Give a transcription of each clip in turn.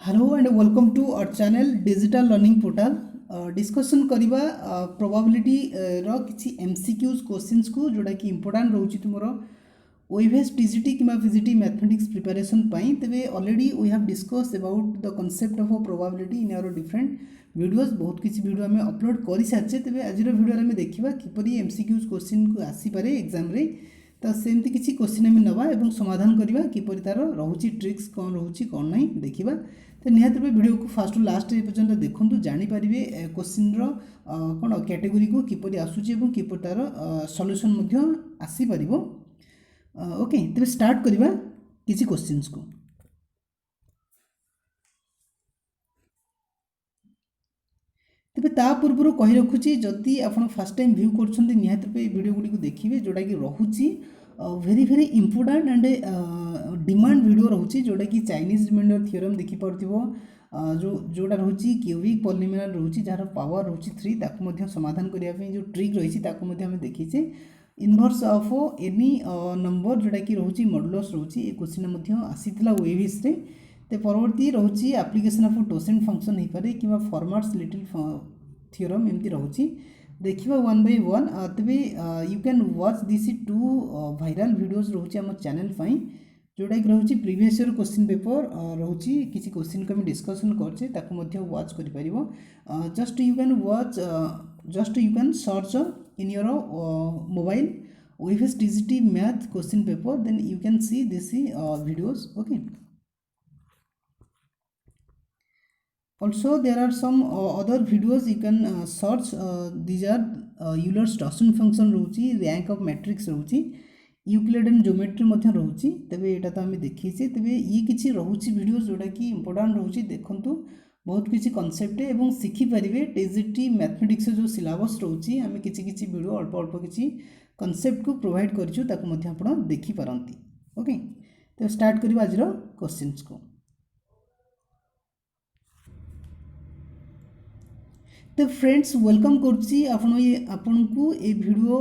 Hello and welcome to our channel Digital Learning Portal. Discussion करिबा probability रो किछि MCQs questions को जोड़ा कि important रहउछि तुमरो OIVS TGT keema VGT mathematics preparation पाई तबे already we have discussed about the concept of a probability in our different videos बहुत किछि video हमें upload करि साचे तबे आजिरो वीडियो रे हमें देखिबा किपरि MCQs क्वेश्चन को आसी पारे एग्जाम रे तो सेमती किछि क्वेश्चन हमें नबा एवं समाधान करिबा किपरि तार रहउछि ट्रिक्स कोन रहउछि कोन नै देखिबा तो निहत वीडियो को फास्ट लास्ट पर्यंत देखूँ जापर क्वेश्चन कौन कैटेगोरी को किपर आसूची किपर तार सल्यूशन आसीपर ओके तेज स्टार्ट करवा किसी क्वेश्चंस को तेज ता पूर्व कही रखुची जदि आप फास्ट टाइम व्यू कर निहत वीडियो गुड़ी को देखिए जोटा कि रोचे very very important and demand video रोचे जोटा कि चाइनीज रिमाइंडर थ्योरम देखिपो जोटा रोचे क्यूबिक पॉलिनोमियल रोचे जार पावर रोचे 3 ताकू समाधान करने जो ट्रिक रही है देखीचे इनवर्स ऑफ एनी नंबर जोटा कि रोचे मॉडुलस रोचे ये क्वेश्चन आसीथिला ओएवीएस रे ते परवर्ती रोचे एप्लिकेशन ऑफ टोसेंट फंक्शन हो पारे कि फॉर्माट्स लिटिल थ्योरम एमती रोचे देखिए वन बाय वन तबे you can watch this to viral videos रोचे आम चैनल पाई जोटा कि रोचे प्रीवियस ईयर क्वेश्चन पेपर रोचे किसी क्वेश्चन को हम डिस्कशन करछे ताकू मध्य वॉच करि परिबो just you can search in your mobile OIVS TGT math question paper then you can see this videos okay. Also there are some other videos you can search these are Euler's torsion function रोची rank of matrix रोची Euclidean geometry मध्य रोची तबे एटा तो हम देखीचे तबे ये किछि रोची वीडियो जोटा कि इंपोर्टेंट रोची देखंतु बहुत किछि कांसेप्ट एवं सिखि परिबे TGT मैथमेटिक्स जो सिलेबस रोची हम किछि किछि वीडियो अल्प अल्प किछि कांसेप्ट को प्रोवाइड करछु ताको मध्य आपण देखि परंती ओके तो स्टार्ट करबा आजरो क्वेश्चंस को तो फ्रेंड्स वेलकम करुच्ची आपण को ये वीडियो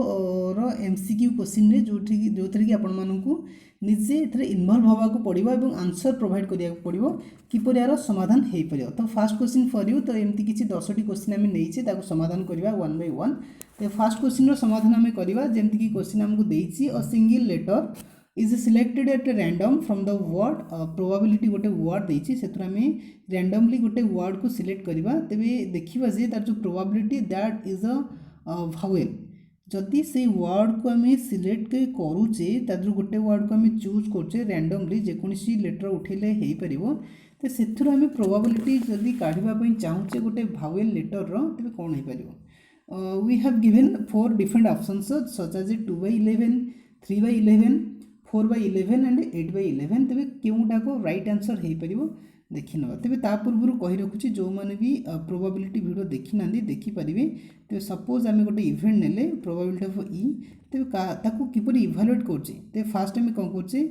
रो MCQ क्वेश्चन रे जो थी कि आपण मानू निजे एथरे इन्वॉल्व होगा पड़ो और आंसर प्रोवाइड करिया पड़ो किपर यार समाधान हो पार तो फास्ट क्वेश्चन फॉर यू तो एमती किसी 10टी क्वेश्चन आम नहीं समाधान करवा वन बाय वन तो फास्ट क्वेश्चन समाधान आम करवा जमती कि क्वेश्चन आमको देछि a single letter is selected at random from the word probability गोटे वर्ड देछि सेथुरा में रैंडमली गोटे वर्ड को सिलेक्ट करवा तेबे देखिबा जे तार जो probability that is a vowel जदि से वर्ड को आम सिलेक्ट करुचे तार गोटे वर्ड को आम चूज करुचे रैंडमली जेकोसी लेटर उठेले हो पार तो से आम प्रोबेबिलिटी जदि काढ़ापी चाहूचे गोटे भावेल लेटर तेज कौन हो पार we have given 4 different options such as 2/11 3/11 4/11 and 8/11 तेज क्योंटा को राइट आंसर हो पार देखी ना तेज ता पूर्व कही रखुच्छी जो मैंने भी प्रोबेबिलिटी वीडियो देखी ना देखिपारे तेज सपोज आम गोटे इवेंट नेले प्रोबेबिलिटी ऑफ ई तेज ताकू किपर इभालुएट करछे तेज फास्ट आम कौन करछे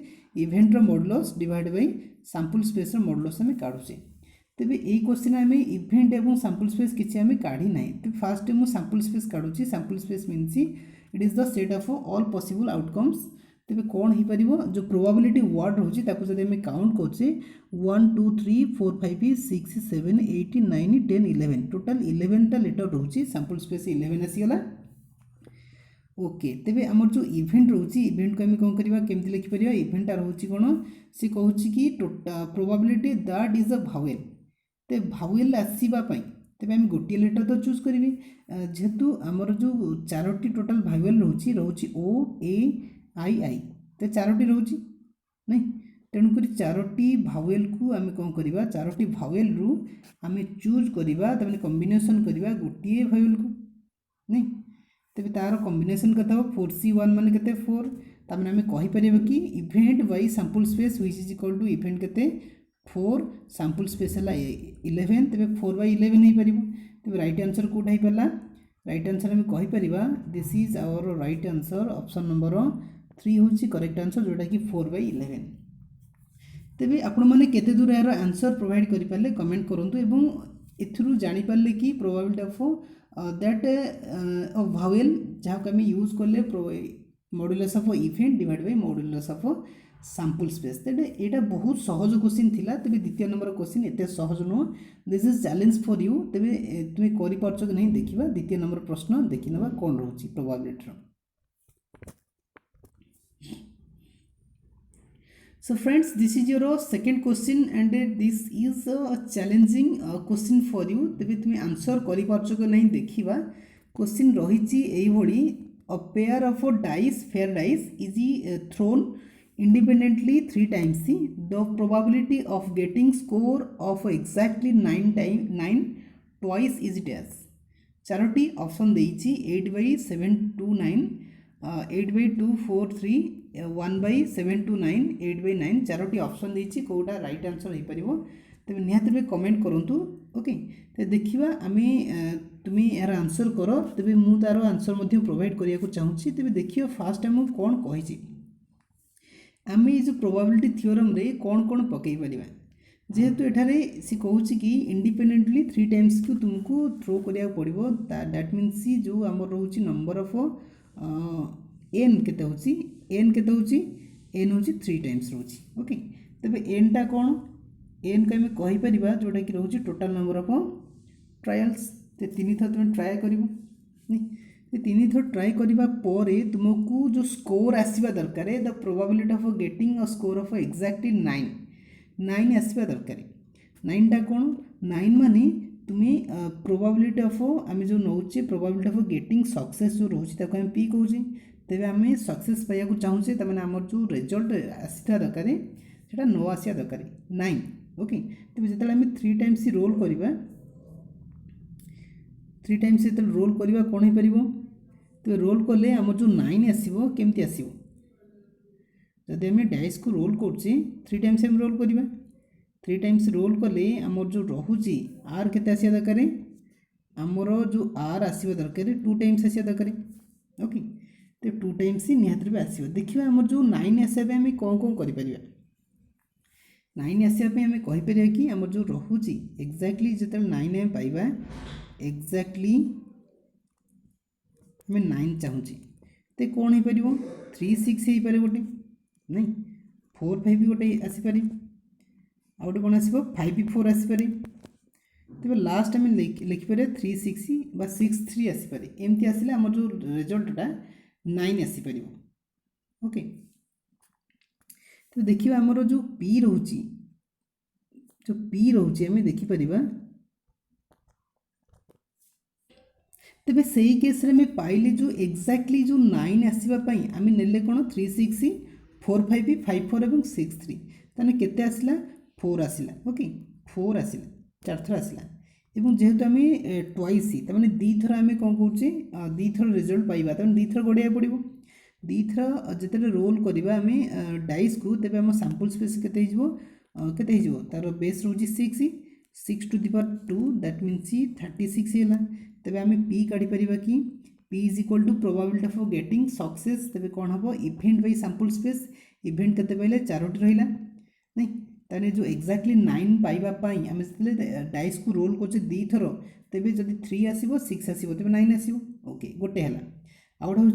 event modulus divide by sample space modulus आम काढुछे तेज ये क्वेश्चन आम इवेंट और सैंपल स्पेस किसी आम काढ़ी ना तो फास्ट मुझे सैंपल स्पेस काढ़ुची sample space means it is the set of all possible outcomes तेज कौन हो पार जो प्रोबेबिलिटी वर्ड रोचे जब आम काउंट करछे 1 2 3 4 5 6 7 8 9 10 11 टोटाल 11टा लेटर रोचे सैंपल स्पेस 11 आसीगला ओके तेबे आमर जो इवेंट रोची इवेंट को आम कौन करवा केमती लिखिपर इवेंटा रोची कौन सी कहूँ कि probability that is a vowel ते भावेल आसवाई तेज आम गोटे लेटर तो चूज करी जेहेतु आमर जो 4टी टोटाल भावेल रोची ओ ए आई आई तो 4टी रोची नहीं तेणुक 4टी भावेल को आम कौन करवा 4टी भावेल रु आम चूज करवा तमें कॉम्बिनेशन करवा गोटे भावेल को नहीं तेज तार कॉम्बिनेशन केते 4C1 मान केते 4 तामें आम कहीपर कि event by sample space which is equal to event केते 4 सैंपल स्पेस है 11 तेज 4/11 हो पार तेज राइट आंसर कौट हो पारा राइट आंसर आम कहीपर this is our right answer option number 3 हूँ करेक्ट आंसर जोटा कि 4/11 तेज आपण मैंने केते दूर यार आंसर प्रोवाइड करें कमेंट करूँ एवं एथरू जानीपारे कि प्रोबेबिलिटी ऑफ दैट भावेल जहाँ को आम यूज कले modulus of event divide by modulus of sample space. तेरे यहाँ बहुत सहज क्वेश्चन थिला, तेरे द्वितीय नंबर क्वेश्चन एत सहज नुह। This is challenge for you. तेरे तुम्हें कर कि नहीं देखा। द्वितीय नंबर प्रश्न देखी ना कौन रोचे probability. So friends, this is your second question and this is a challenging question for you. तेबे तुम्हें आंसर करि पारछो कि नहीं देखिबा। क्वेश्चन रहिछि एई भली, a pair of fair dice is thrown independently 3 times. The probability of getting score of exactly 9 twice is dash. चारोटी option देइछि 8/729, 8/243, 1/729, 8/9 चारोटी ऑप्शन देइछि। कोटा राइट आंसर हो पारिबो तेबे निहात बे कमेंट करंतु। ओके, ते देखिबा आमे तुमी यार आंसर करो। तेबे मु तार आंसर मध्ये प्रोवाइड करिया को चाहूछि। तेबे देखियो फास्ट हम कोन कहिछि। आमे जो प्रोबेबिलिटी थ्योरम रे कोन कोन पकई परिबा। जेहेतु एठारे सी कहूँ कि इंडिपेंडेंटली 3 टाइम्स को तुमको थ्रो करिया पड़ो। दैट मीन्स जो आम रोचे नंबर ऑफ एन केते होची, एन केते होची, एन होची 3 टाइम्स रोची। ओके, तबे एन टा कौन, एन को आम कहि परिबा जोटा कि रोची टोटल नंबर ऑफ ट्रायल्स। ते 3 थर तुम ट्राए करिवो नहीं, 3 थर ट्राए करिबा परे तुमको जो स्कोर आसीबा दरकार, the probability of getting a score of exactly 9 आसवा दरकार। 9 टा कौन, 9 माने तुम्हें प्रोबेबिलिटी ऑफ आम जो नौचे प्रोबेबिलिटी ऑफ गेटिंग सक्सेस जो रोचे ताको हम पी कहूचे। तेरे आम सक्सेस पाइबा को चाहूचे, तमें आम जो रिजल्ट आसा दरकार से न आसा दरकार 9। ओके, तेज जो आम 3 टाइम्स रोल करवा, 3 टाइम्स जो रोल करवा कौन हो पार। तो रोल कले आम जो 9 आसो केमती आसो, जदि आम डाइस को रोल करुचे 3 टाइम्स आम रोल करवा। 3 टाइम्स रोल कले आमर जो रोचे आर केते आसिया दरकार, आमर जो आर आसवा दरकार 2 टाइम्स आसिया दरकार। ओके, तो 2 टाइम्स निहात भी आसो। देखिए आमर जो 9 आसापे आम कौन कौन कर 9 आसापे आम कहीपर कि आमर जो रोचे एक्जाक्टली जो 9 आम पाइबा, एक्जाक्टली आम 9 चाहूँचे तो कौन हो पार 3 6 हो पारे गोटे नहीं, 4 5 गोटे आसीपर, आ गोटे कौन आसो 5 4 आसीपर। तेज लास्ट आम लिखिपर 3 6 बा 6 3 आसीपर। एमती आसिले आम जो रिजल्टा 9 आसीपर। ओके, तो देखिए आमर जो पी रोचे, जो पी रोचे आम देखिपर। तेबे सही केस रे में पाइले जो एक्जाक्टली जो 9 आसवाई आम नेले कौन 3 6 4 5 5 4 और 6 3, ताने केते आसला 4 आसला। ओके, 4 आसला 4 थर आसला। एवं जेहेतु आम ट्वाइस तमाने 2 थर आम कौन कहे 2 थर रिजल्ट पाइबा, तमें 2 थर गड़िया पड़ो। 2 थर जिते रोल करवा आम डाइस को, तेज आम सैंपल स्पेस केते तार बेस रोचे 6 to the power 2, that means 36 है। तेज आम पी काढ़ी पार कि p is equal to probability of getting success. तेज कौन हम event by sample space, event केते पाइले 4टी रहा नहीं, ताने जो एक्जाक्टली 9 पाइबापी आम जो डाइस को रोल कर 2 थर, तेज जब 3 आसो 6 आसो तेज 9 आसो। ओके, गोटे है आ गए हूँ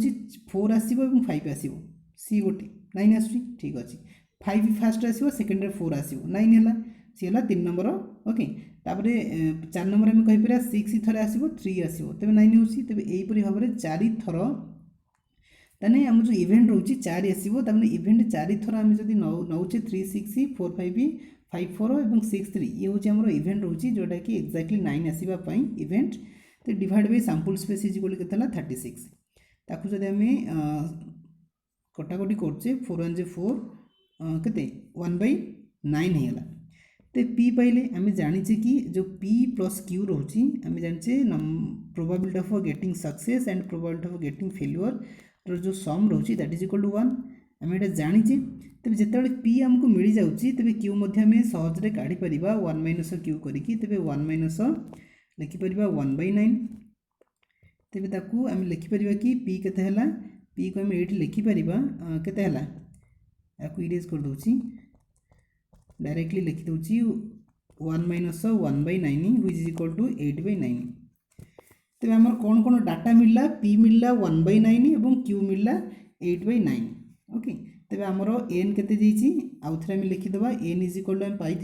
4 आसो 5 आसो, सी गोटे 9 आसूँ। ठीक अच्छे, 5 फास्ट आसो, सेकेंड 4 आसो 9 है, सी है 3 नंबर। ओके, तापर 4 नंबर आम कहीपर 6 थर आसो 3 आसो तेज 9 हो। तेज यहीपरी भाव में 4 थर ताने आम जो इवेंट रोचे 4 आसो, तमें इवेंट 4 थर आम जब नौचे 3 6 4 5 5 4 और 6 3, ये हूँ आम इवेंट रोचे जोटा कि एक्जाक्टली 9 आसवाई इवेंट। तो divide by sample space is equal के 36। ताकू जब आम कटाकटी करचे 4 1 4 के 1/9 होगा। तो पी पाइले आम जाचे कि जो पी प्लस क्यू रोचे आम जाचे probability of getting success and probability of getting failure जो सम रोचे दैट इज इक्वल टू 1 आम ये जाचे। तेज जिते पी आमको मिल जाऊँगी तेज क्यू सहजरे काढ़ी पार 1 माइनस क्यू करके, तेज 1 माइनस लिखिपर 1/9। तेज ताकू आम लिखिपर कि पी केते पी को आम ये लिखिपर केते आपको इरेज कर दूची, डायरेक्टली लिखिदे 1 minus 1/9 which is equal to 8/9। तेज आम कौन कौन डाटा मिलला, पी मिलला 1/9 और क्यू मिलला 8/9 ओके तेज आमर एन केते जाइए आउ थे आम लिखिदेवा एन इज इक्वल टू आम पाई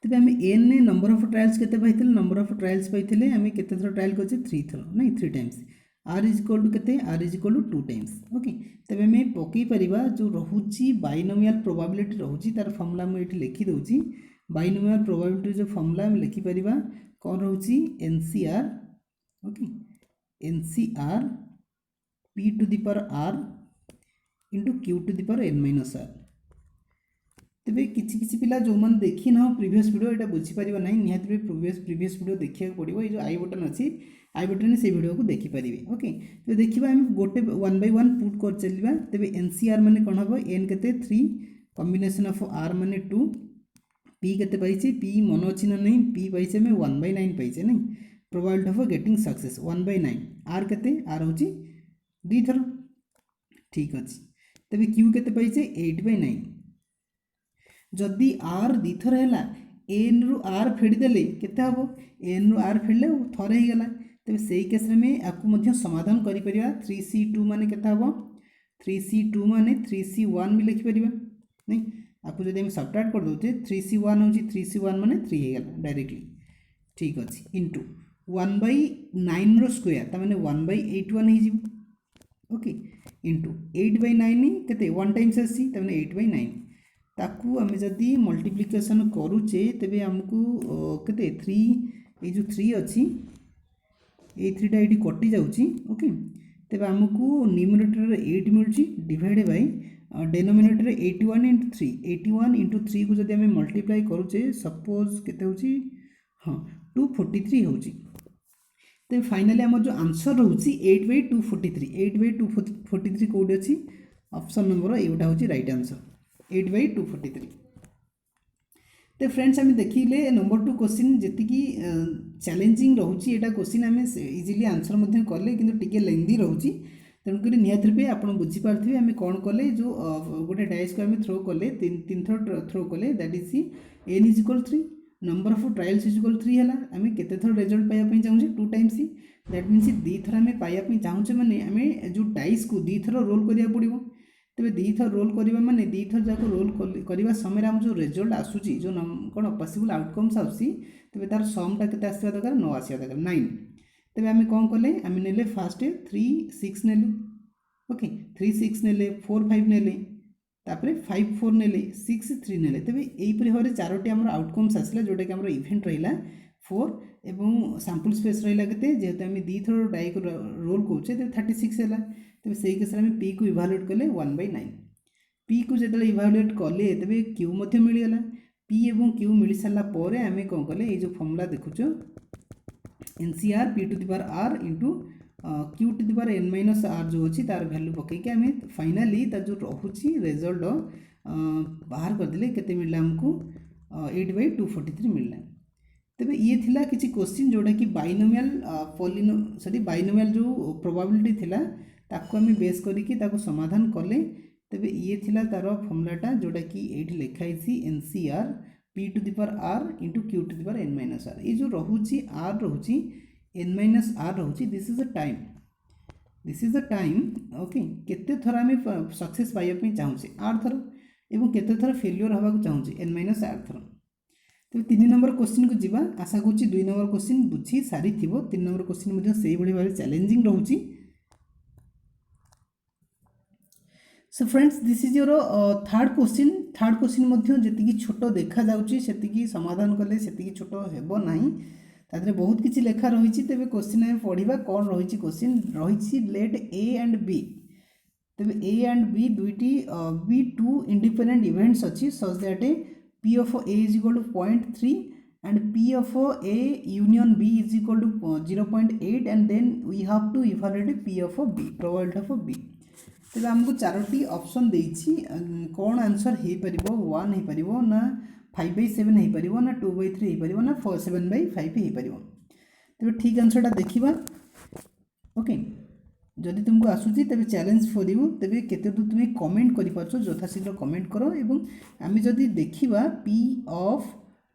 तेज आम एन नंबर ऑफ ट्रायल्स केते पाइथिले नंबर ऑफ ट्रायल्स पाइथिले आम केते थर ट्रायल करछे 3 थर नहीं 3 times r is equal to केते r is equal to 2 times okay तेज आम पकई परिबा जो रहुची बाइनोमियल प्रोबेबिलिटी रहुची तार फॉर्मूला हम एठी लिखि दउची बाइनोमियल प्रोबेबिलिटी जो फॉर्मूला हम लिखि परिबा कोन रहुची n C r okay n C r p to the power r into q to the power n minus r तेरे किसी पिला जो मैंने देखी ना प्रीवियस वीडियो यहाँ बुझीपर ना निहत प्रीवियस वीडियो देखा पड़ो ये जो आई बटन अच्छी आई बटन से वीडियो को देखिपारे ओके तो देखा आम गोटे 1 बाय 1 पुट कर चलवा तेज एनसीआर माने कौन हम एन के 3 कॉम्बिनेशन ऑफ आर माने 2 पी के पाइचे पी मन अच्छी ना नहीं पी पाइचे आम 1/9 पाइचे नहीं probability of getting success 1/9 are के आर हूँ 2 थर ठीक अच्छे तेज क्यू के पाइचे 8/9 जदि आर दीथर है एन रु आर फेड़देले केते हम एन रु आर फेड़ले थरे ही गला तेज से केस में आपको समाधान कर 3c2 मान के 3c2 मान 3c1 भी लिखिपर नहीं आपको जब सबट्रैक्ट कर दे 3c1 हूँ 3c1 मान 3 हो गला डायरेक्टली ठीक अच्छे इंटू 1/9 रो स्क्वायर तमाने 1/81 हो ओके इंटू 8/9 केते 1 टाइम्स आसी तमाने 8/9 ताकू आम जदि मल्टीप्लिकेशन करुचे तेबे आमको केते 3 ये जो 3 अच्छी ये 3टा ये कटि जाऊँगी ओके तेबे आमको न्यूमरेटर 8 मिलूँ divide by denominator 81 into 3 81 into 3 को जब आम मल्टीप्लाई करुचे सपोज केते होची हाँ 243 होची तेबे फाइनली आम जो आंसर रोची 8/243 8/243 कौटी अच्छी ऑप्शन नंबर एटा हूँ राइट आंसर 8/243 तो फ्रेंड्स आम देखिले नंबर 2 क्वेश्चन जी चैलेंजिंग रोचे यहाँ क्वेश्चन आम इजिली आंसर कले कि लेंदी रोचे तेणुक निहत रूपे आप बुझीपारे आम कौन कले जो गोटे डाइस को आम थ्रो कले 3 थर थ्रो कले that is an is equal 3 number of trials is equal 3 है आम केते थर रिजल्ट पाइबा चाहूँगे 2 टाइम्स दैट मीन्स 2 थर आम पाइबा चाहूँगे मैंने आम जो डाइस को 2 थर रोल करा पड़ो तेज 2 थर रोल करवा माने 2 थर जाक रोल करने समय आम जो रिजल्ट आसूसी जो कौन पॉसिबल आउटकम्स आसूसी तेज तार समटा के आसवा दरकार न आसवा दरकार 9 तेज आम कौन कले आम ने फास्ट 3 6 ने ओके 3 6 ने 4 5 ने 5 4 ने 6 3 ने तेज यहीपरी भाव में 4टी आम आउटकम्स आसला जोटा कि आम इवेंट रहा 4 एवं सैंपल स्पेस रहा के जेहेतु आम 2 थर डाई को रोल करुचे 36 है तेज से केस में पी को इभालुएट कले 1/9 पी को जो इभालुएट कले तेज क्यू मिलगला पी एवं क्यू मिल सारापर आम कौन कले ये जो फॉर्मूला देखुच n C r p to the power r into q to the power n minus r जो अच्छी तार भैल्यू पकईकि आम फाइनाली तार जो रोचे रिजल्ट बाहर करदे केते मिलला आमको 8/243 मिलला तेबे ये थिला किसी क्वेश्चन जोटा कि बाइनोमियल बाइनोमियल जो प्रोबेबिलिटी थिला ताको आम बेस करिकी ताको समाधान कले तेबे ये थिला तार फॉर्मूलाटा जोटा कि ये लिखाई NCR p to the power r into q to the power n minus are ये जो रोचे आर रोचे n माइनस आर रोचे this is a time okay केते थर आम सक्सेस पाइबा चाहूँचे 8 थर एवं केते थर फेल्योर हवा चाहूँचे n माइनस आर थर तो 3 नंबर क्वेश्चन को जीवा आशा करुँची 2 नंबर क्वेश्चन बुझी सारी 3 नंबर क्वेश्चन से भाव चैलेंजिंग रोचे so friends this is your third question जी छोट देखा जाती समाधान कले से छोट हेब ना तादरे बहुत किसी लेखा रही तेज क्वेश्चन आम पढ़ा कौन रही क्वेश्चन रही लेट ए एंड बी तेज ए एंड बी दुईटी बी 2 इंडिपेंडेंट इवेंट्स अच्छी such that P of A is equal to 0.3 and P of A union B is equal to 0.8 and then we have to evaluate P of B probability of B तेज आमको 4टी option देछि कौन answer हो पार 1 हो पार ना 5/7 हो पार ना 2/3 हो पार ना 7/5 हो पार तेज ठीक आंसरटा देखा ओके जदि तुमको आसूची तेज चैलेंज फॉर यू तेज केते तुम कमेंट कर यथाशीघ्र कमेंट कर एवं आम जदि देखा पी ऑफ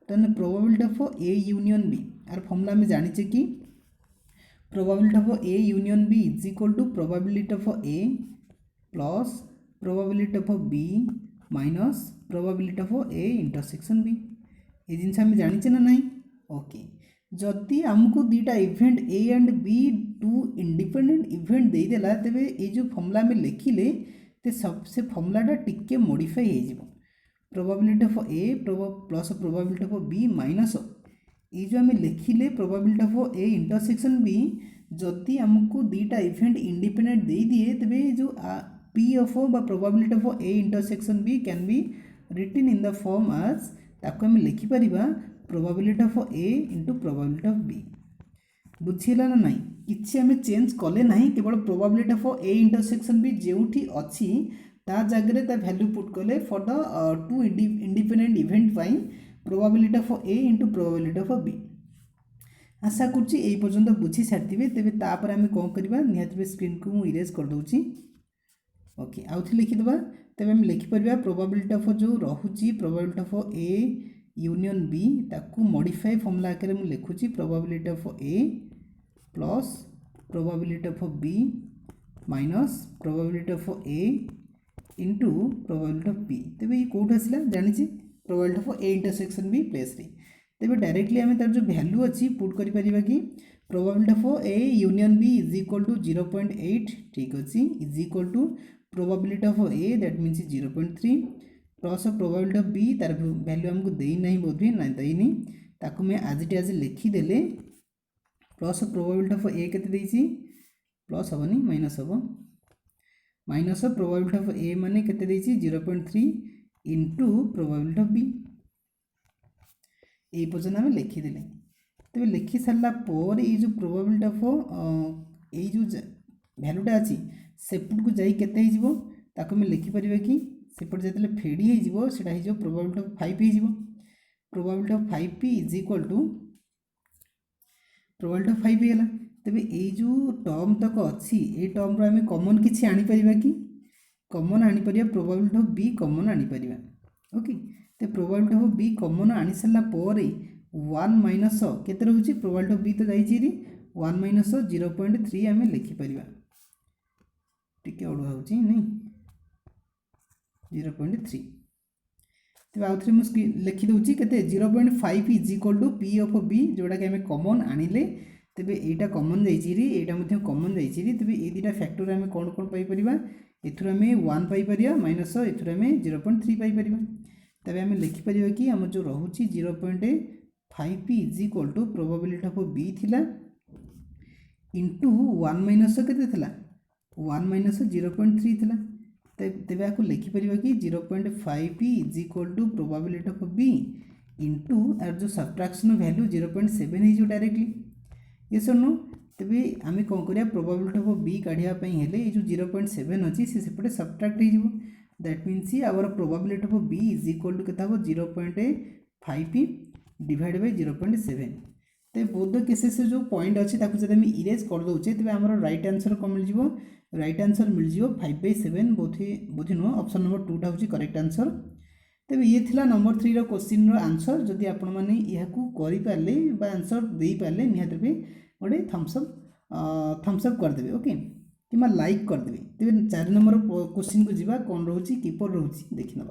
तेन probability of A union B यार फॉर्मूला आम जाचे कि probability of A union B is equal to probability of A plus probability of B minus probability of A intersection B. ये जिन आम जाचे ना ना ओके जदि आमको दुईटा event A and B two independent event देदेला तेरे ये जो फर्मूला आम लिखिले तो सब से फर्मूलाटा टिके मॉडिफाई हो probability of A plus probability of B minus ये जो आम लिखिले probability of A intersection B जदि आमको दुईटा इवेंट इंडिपेंडेंट दे दिए तेरे जो p of probability of A intersection B can be written in the form as ताको आम लिखिपर probability of A into probability of B. बुझीला ना नहीं किसी आम चेंज कले ना केवल probability of A intersection B जो अच्छी ता जगह ता वैल्यू पुट कले for the two independent event पाई probability of A into probability of B. आशा करुच्ची यही पर्यंत बुझी सारी तेज तापर आम कौन करवा निहत स्क्रीन को मुझे इरेज कर दूसरी ओके आउ थे लिखिदेवा तेज आम लिखिपर प्रोबेबिलिटी ऑफ जो रोचे probability of A union B ताकू मॉडिफाई फॉर्मूला आकार मुझे लिखुची probability of A plus probability of B minus probability of A into probability of B. तेज ये कौट आसला जानी probability of A intersection B place रे तेज डायरेक्टली आम तार जो वैल्यू अच्छी पुट कर कि probability of A union B is equal to 0.8 ठीक अच्छे is equal to probability of A that means 0.3 plus probability of B तार वैल्यू आमको देना बोध हुए ना देनी ताकू मैं आज इट आज लिखिदेले प्लस प्रोबेबिलिटी ऑफ ए के प्लस हेनी माइनस हम माइनस प्रोबेबिलिटी ऑफ ए माने केते 0.3 इंटू प्रोबेबिलिटी ऑफ बी ये पर्यटन आम लिखिदेले तेज लिखि सारा पर ये जो प्रोबेबिलिटी ऑफ ये जो वैल्यूटा अच्छी सेपट को जाई केते हो ताको मैं लिखिपर कि सेपट जो फेड़ी हो प्रोबेबिलिटी ऑफ 5 हो probability of 5 is equal to probability of 5 है तेज ये जो टर्म तक अच्छी ये टर्म आम कमन किसी आनीपर कि कमन आनीपर प्रोबेबिलिटी ऑफ बी कमन आनीपर ओके तो प्रोबेबिलिटी ऑफ बी कमन आनी सारा पर 1 माइनस केते रोचे प्रोबेबिलिटी ऑफ बी तो जाइए 1 माइनस 0.3 आम लिखिपर टी अड़ुआ हो नहीं 0.3 तेज आउ थे मुझे लिखिदे के 0.5 is equal to P of B जोटा कि आम कमन आनिले तेज यहाँ कमन जाइए कमन जाइए तेज ये दुटा फैक्टर आम कौन कौन पाइपर एथुर आम 1 पाइपर माइनस एथुर आम 0.3 पाइपर तेज आम लिखिपर कि आम जो रोचे 0.5 is equal to probability of B थिला इंटू 1 माइनस के 1 माइनस 0.3 थिला तेज आपको लिखिपर कि 0.5 is equal to probability of B into are जो सब्ट्रैक्शन वैल्यू 0.7 हो डायरेक्टली ये सुनो तेज आम कौन करिया प्रोबेबिलिटी ऑफ बी काढ़ापी हेले ये जो 0.7 अच्छी सी सेपटे सब्ट्रैक्ट हो that means our probability of B is equal to के 0.5 डिवाइड बाय 0.7 तो बोध केसेस जो पॉइंट अच्छी जब आम इरेज कर दौचे तेज आम राइट आंसर कौन मिल राइट आंसर मिल 5/7 बोध नुह ऑप्शन नंबर 2 टा हूँ करेक्ट आंसर। तेज ये थिला नंबर 3 क्वेश्चन आंसर जदि आपण मैंने यहाँ करें आंसर दे पारे निहत भी गोटे थम्सअप करदे ओके कि लाइक करदे। तेज 4 नंबर क्वेश्चन को जीवा कौन रोचे कीपर रोचे देखी ना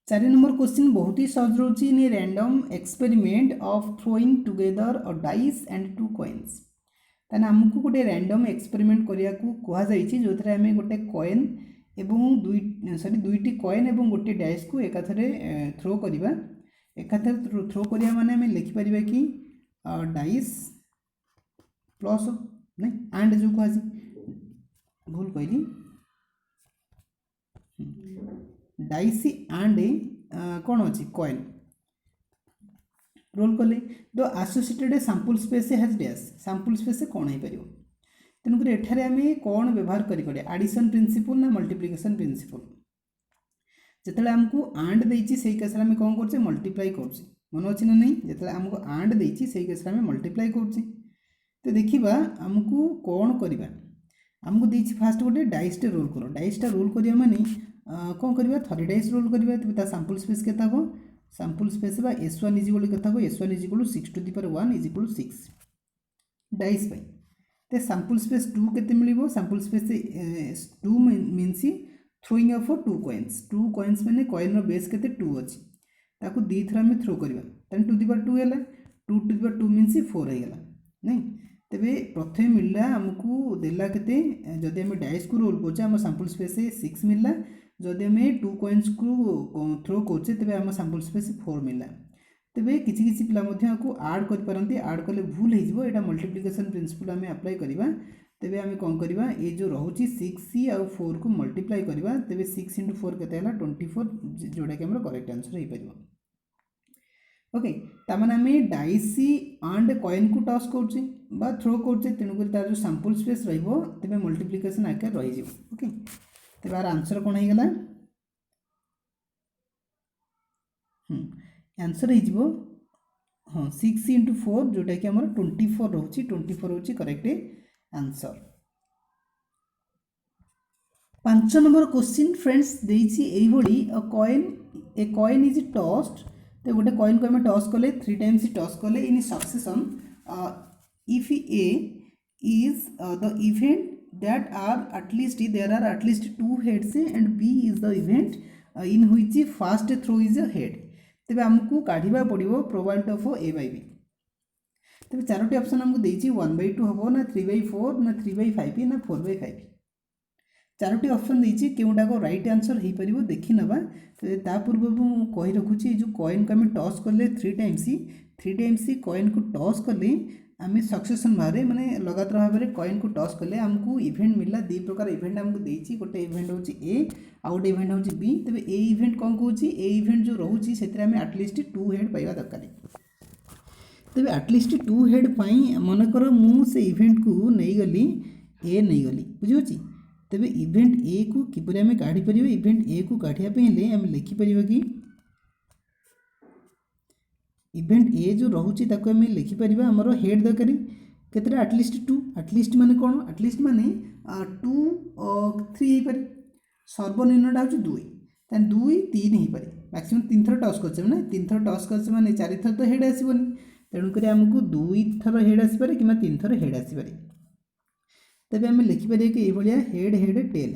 4 नंबर क्वेश्चन बहुत ही सहज रोचे in random experiment of throwing together a dice and 2 coins ताने आमको गोटे रैंडम एक्सपेरिमेंट करिया को कहा जाइछि जो थरे आमे गोटे कॉइन एवं दुईटी कॉइन एवं गोटे डाइस को एकाथरे थ्रो करिबा एकाथरे थ्रो करिया माने आमे लिखि परिबा कि डाइस प्लस नहीं एंड जो कहा भूल कहली डाइस एंड कौन अच्छी कॉइन रोल कले the associated sample space has dash sample space कौन हो पार तेणुक एठारे आम कौन व्यवहार करें एडिशन प्रिंसिपल ना मल्टीप्लिकेशन प्रिंसिपल जिते आमको आंड देती से केस आम कौन कर मल्टीप्लाई कर मन अच्छे ना नहीं जिते आमको आंड देती से केस आम मल्टीप्लाई कर तो देखा आमको कौन करवा आमको देती फास्ट गोटे डाइसटे रोल कर डाइसटा रोल करा माने कौन करवा थरे डाइस रोल करवा तेज सैंपल स्पेस के सैंपल स्पेस बा S1 इज इक्वल केते हो S1 is equal 6 to the power 1 is equal 6 dice पाई ते सैंपल स्पेस 2 केते मिलिबो sample space 2 means throwing of 2 coins माने कॉइन रो बेस केते 2 अछि ताकू दी थरा में थ्रो करबा तन टू द पावर 2 हैला 2 टू द पावर 2 मींस 4 हे गेला नहीं तेबे प्रथम मिलला हमकू देला केते जदि हम डाइस को रोल करछे हम सैंपल स्पेस 6 मिलला जदि हम 2 कॉइन्स को थ्रो करछे तेबे हम सैंपल स्पेस 4 मिलला तेबे किछि किछि पिला मध्ये को ऐड कर परंती ऐड करले भूल हे जिवो एटा मल्टीप्लिकेशन प्रिंसिपल हम अप्लाई करबा तेबे हम कोन करबा ए जो रहउची 6c आ 4 को मल्टीप्लाई करबा तेबे 6 * 4 केते हला 24 जोडा के हमर करेक्ट आंसर हे परिबो ओके तामाने हमें डाइसी एंड कॉइन को टॉस करछे बा थ्रो करछे तेनु कर तार जो सैंपल स्पेस रहइबो तेबे मल्टीप्लिकेशन आके रहि जिवो ओके तेबे आर आंसर कोन हे गेला आंसर हे जिवो हां 6 * 4 जोटा कि हमर 24 रहउची 24 होची correct answer 5 number question friends देइछि एई भली ए कॉइन इज टॉस्ड तो गोटे कॉइन को हमें टॉस कले 3 टाइम्स टॉस कले in succession if A is the event that are at least there are at least 2 heads and B is the event in which first throw is a head तेबे हमकू काढिबा पड़िबो probability of A by B तेबे चारोटी option हमकू देइछि 1/2 हबो ना 3/4 ना 3/5 ना 4/5 चारोटी ऑप्शन देइछि केउटा को राइट आंसर हे परिबो देखि नबा ता पूर्व मु कहि रखुछि जो कॉइन को हम टॉस करले 3 टाइम्स कॉइन को टॉस करले आम सक्सेसन भाव माने लगातार भाव में कॉइन को टॉस कले हमको इवेंट मिलला दी प्रकार इवेंट हमको देइछि गोटे इवेंट होछि ए आ गोटे इवेंट होछि बी तबे ए इवेंट कोन कहूछि ए इवेंट जो रहउछि सेतरे हम एटलीस्ट 2 हेड पाइबा दरकार तबे एटलीस्ट 2 हेड पाई मन कर मु से इवेंट को नै गली ए नै गली बुझियोछि तबे इवेंट ए को किपरि हम काढी परिबो इवेंट ए को काढिया पे ले हम लिखि परिबो कि इवेंट ए जो रहउछि ताको हम लिखि परिबा हमरो हेड दरकारी केतरा एटलीस्ट माने कोन एटलीस्ट माने 2 3 हे परि सर्वनिम्नटा होछि 2 तन 2 3 हे परि मैक्सिमम 3 थर टॉस करछे माने 3 थर टॉस करछे माने 4 थर तो हेड आसीबोनी तेणु करी हमको 2 थर हेड आसी पारे किमा 3 थर हेड आसी पारे तबे हम लिखि परिबे कि ए भलिया हेड हेड टेल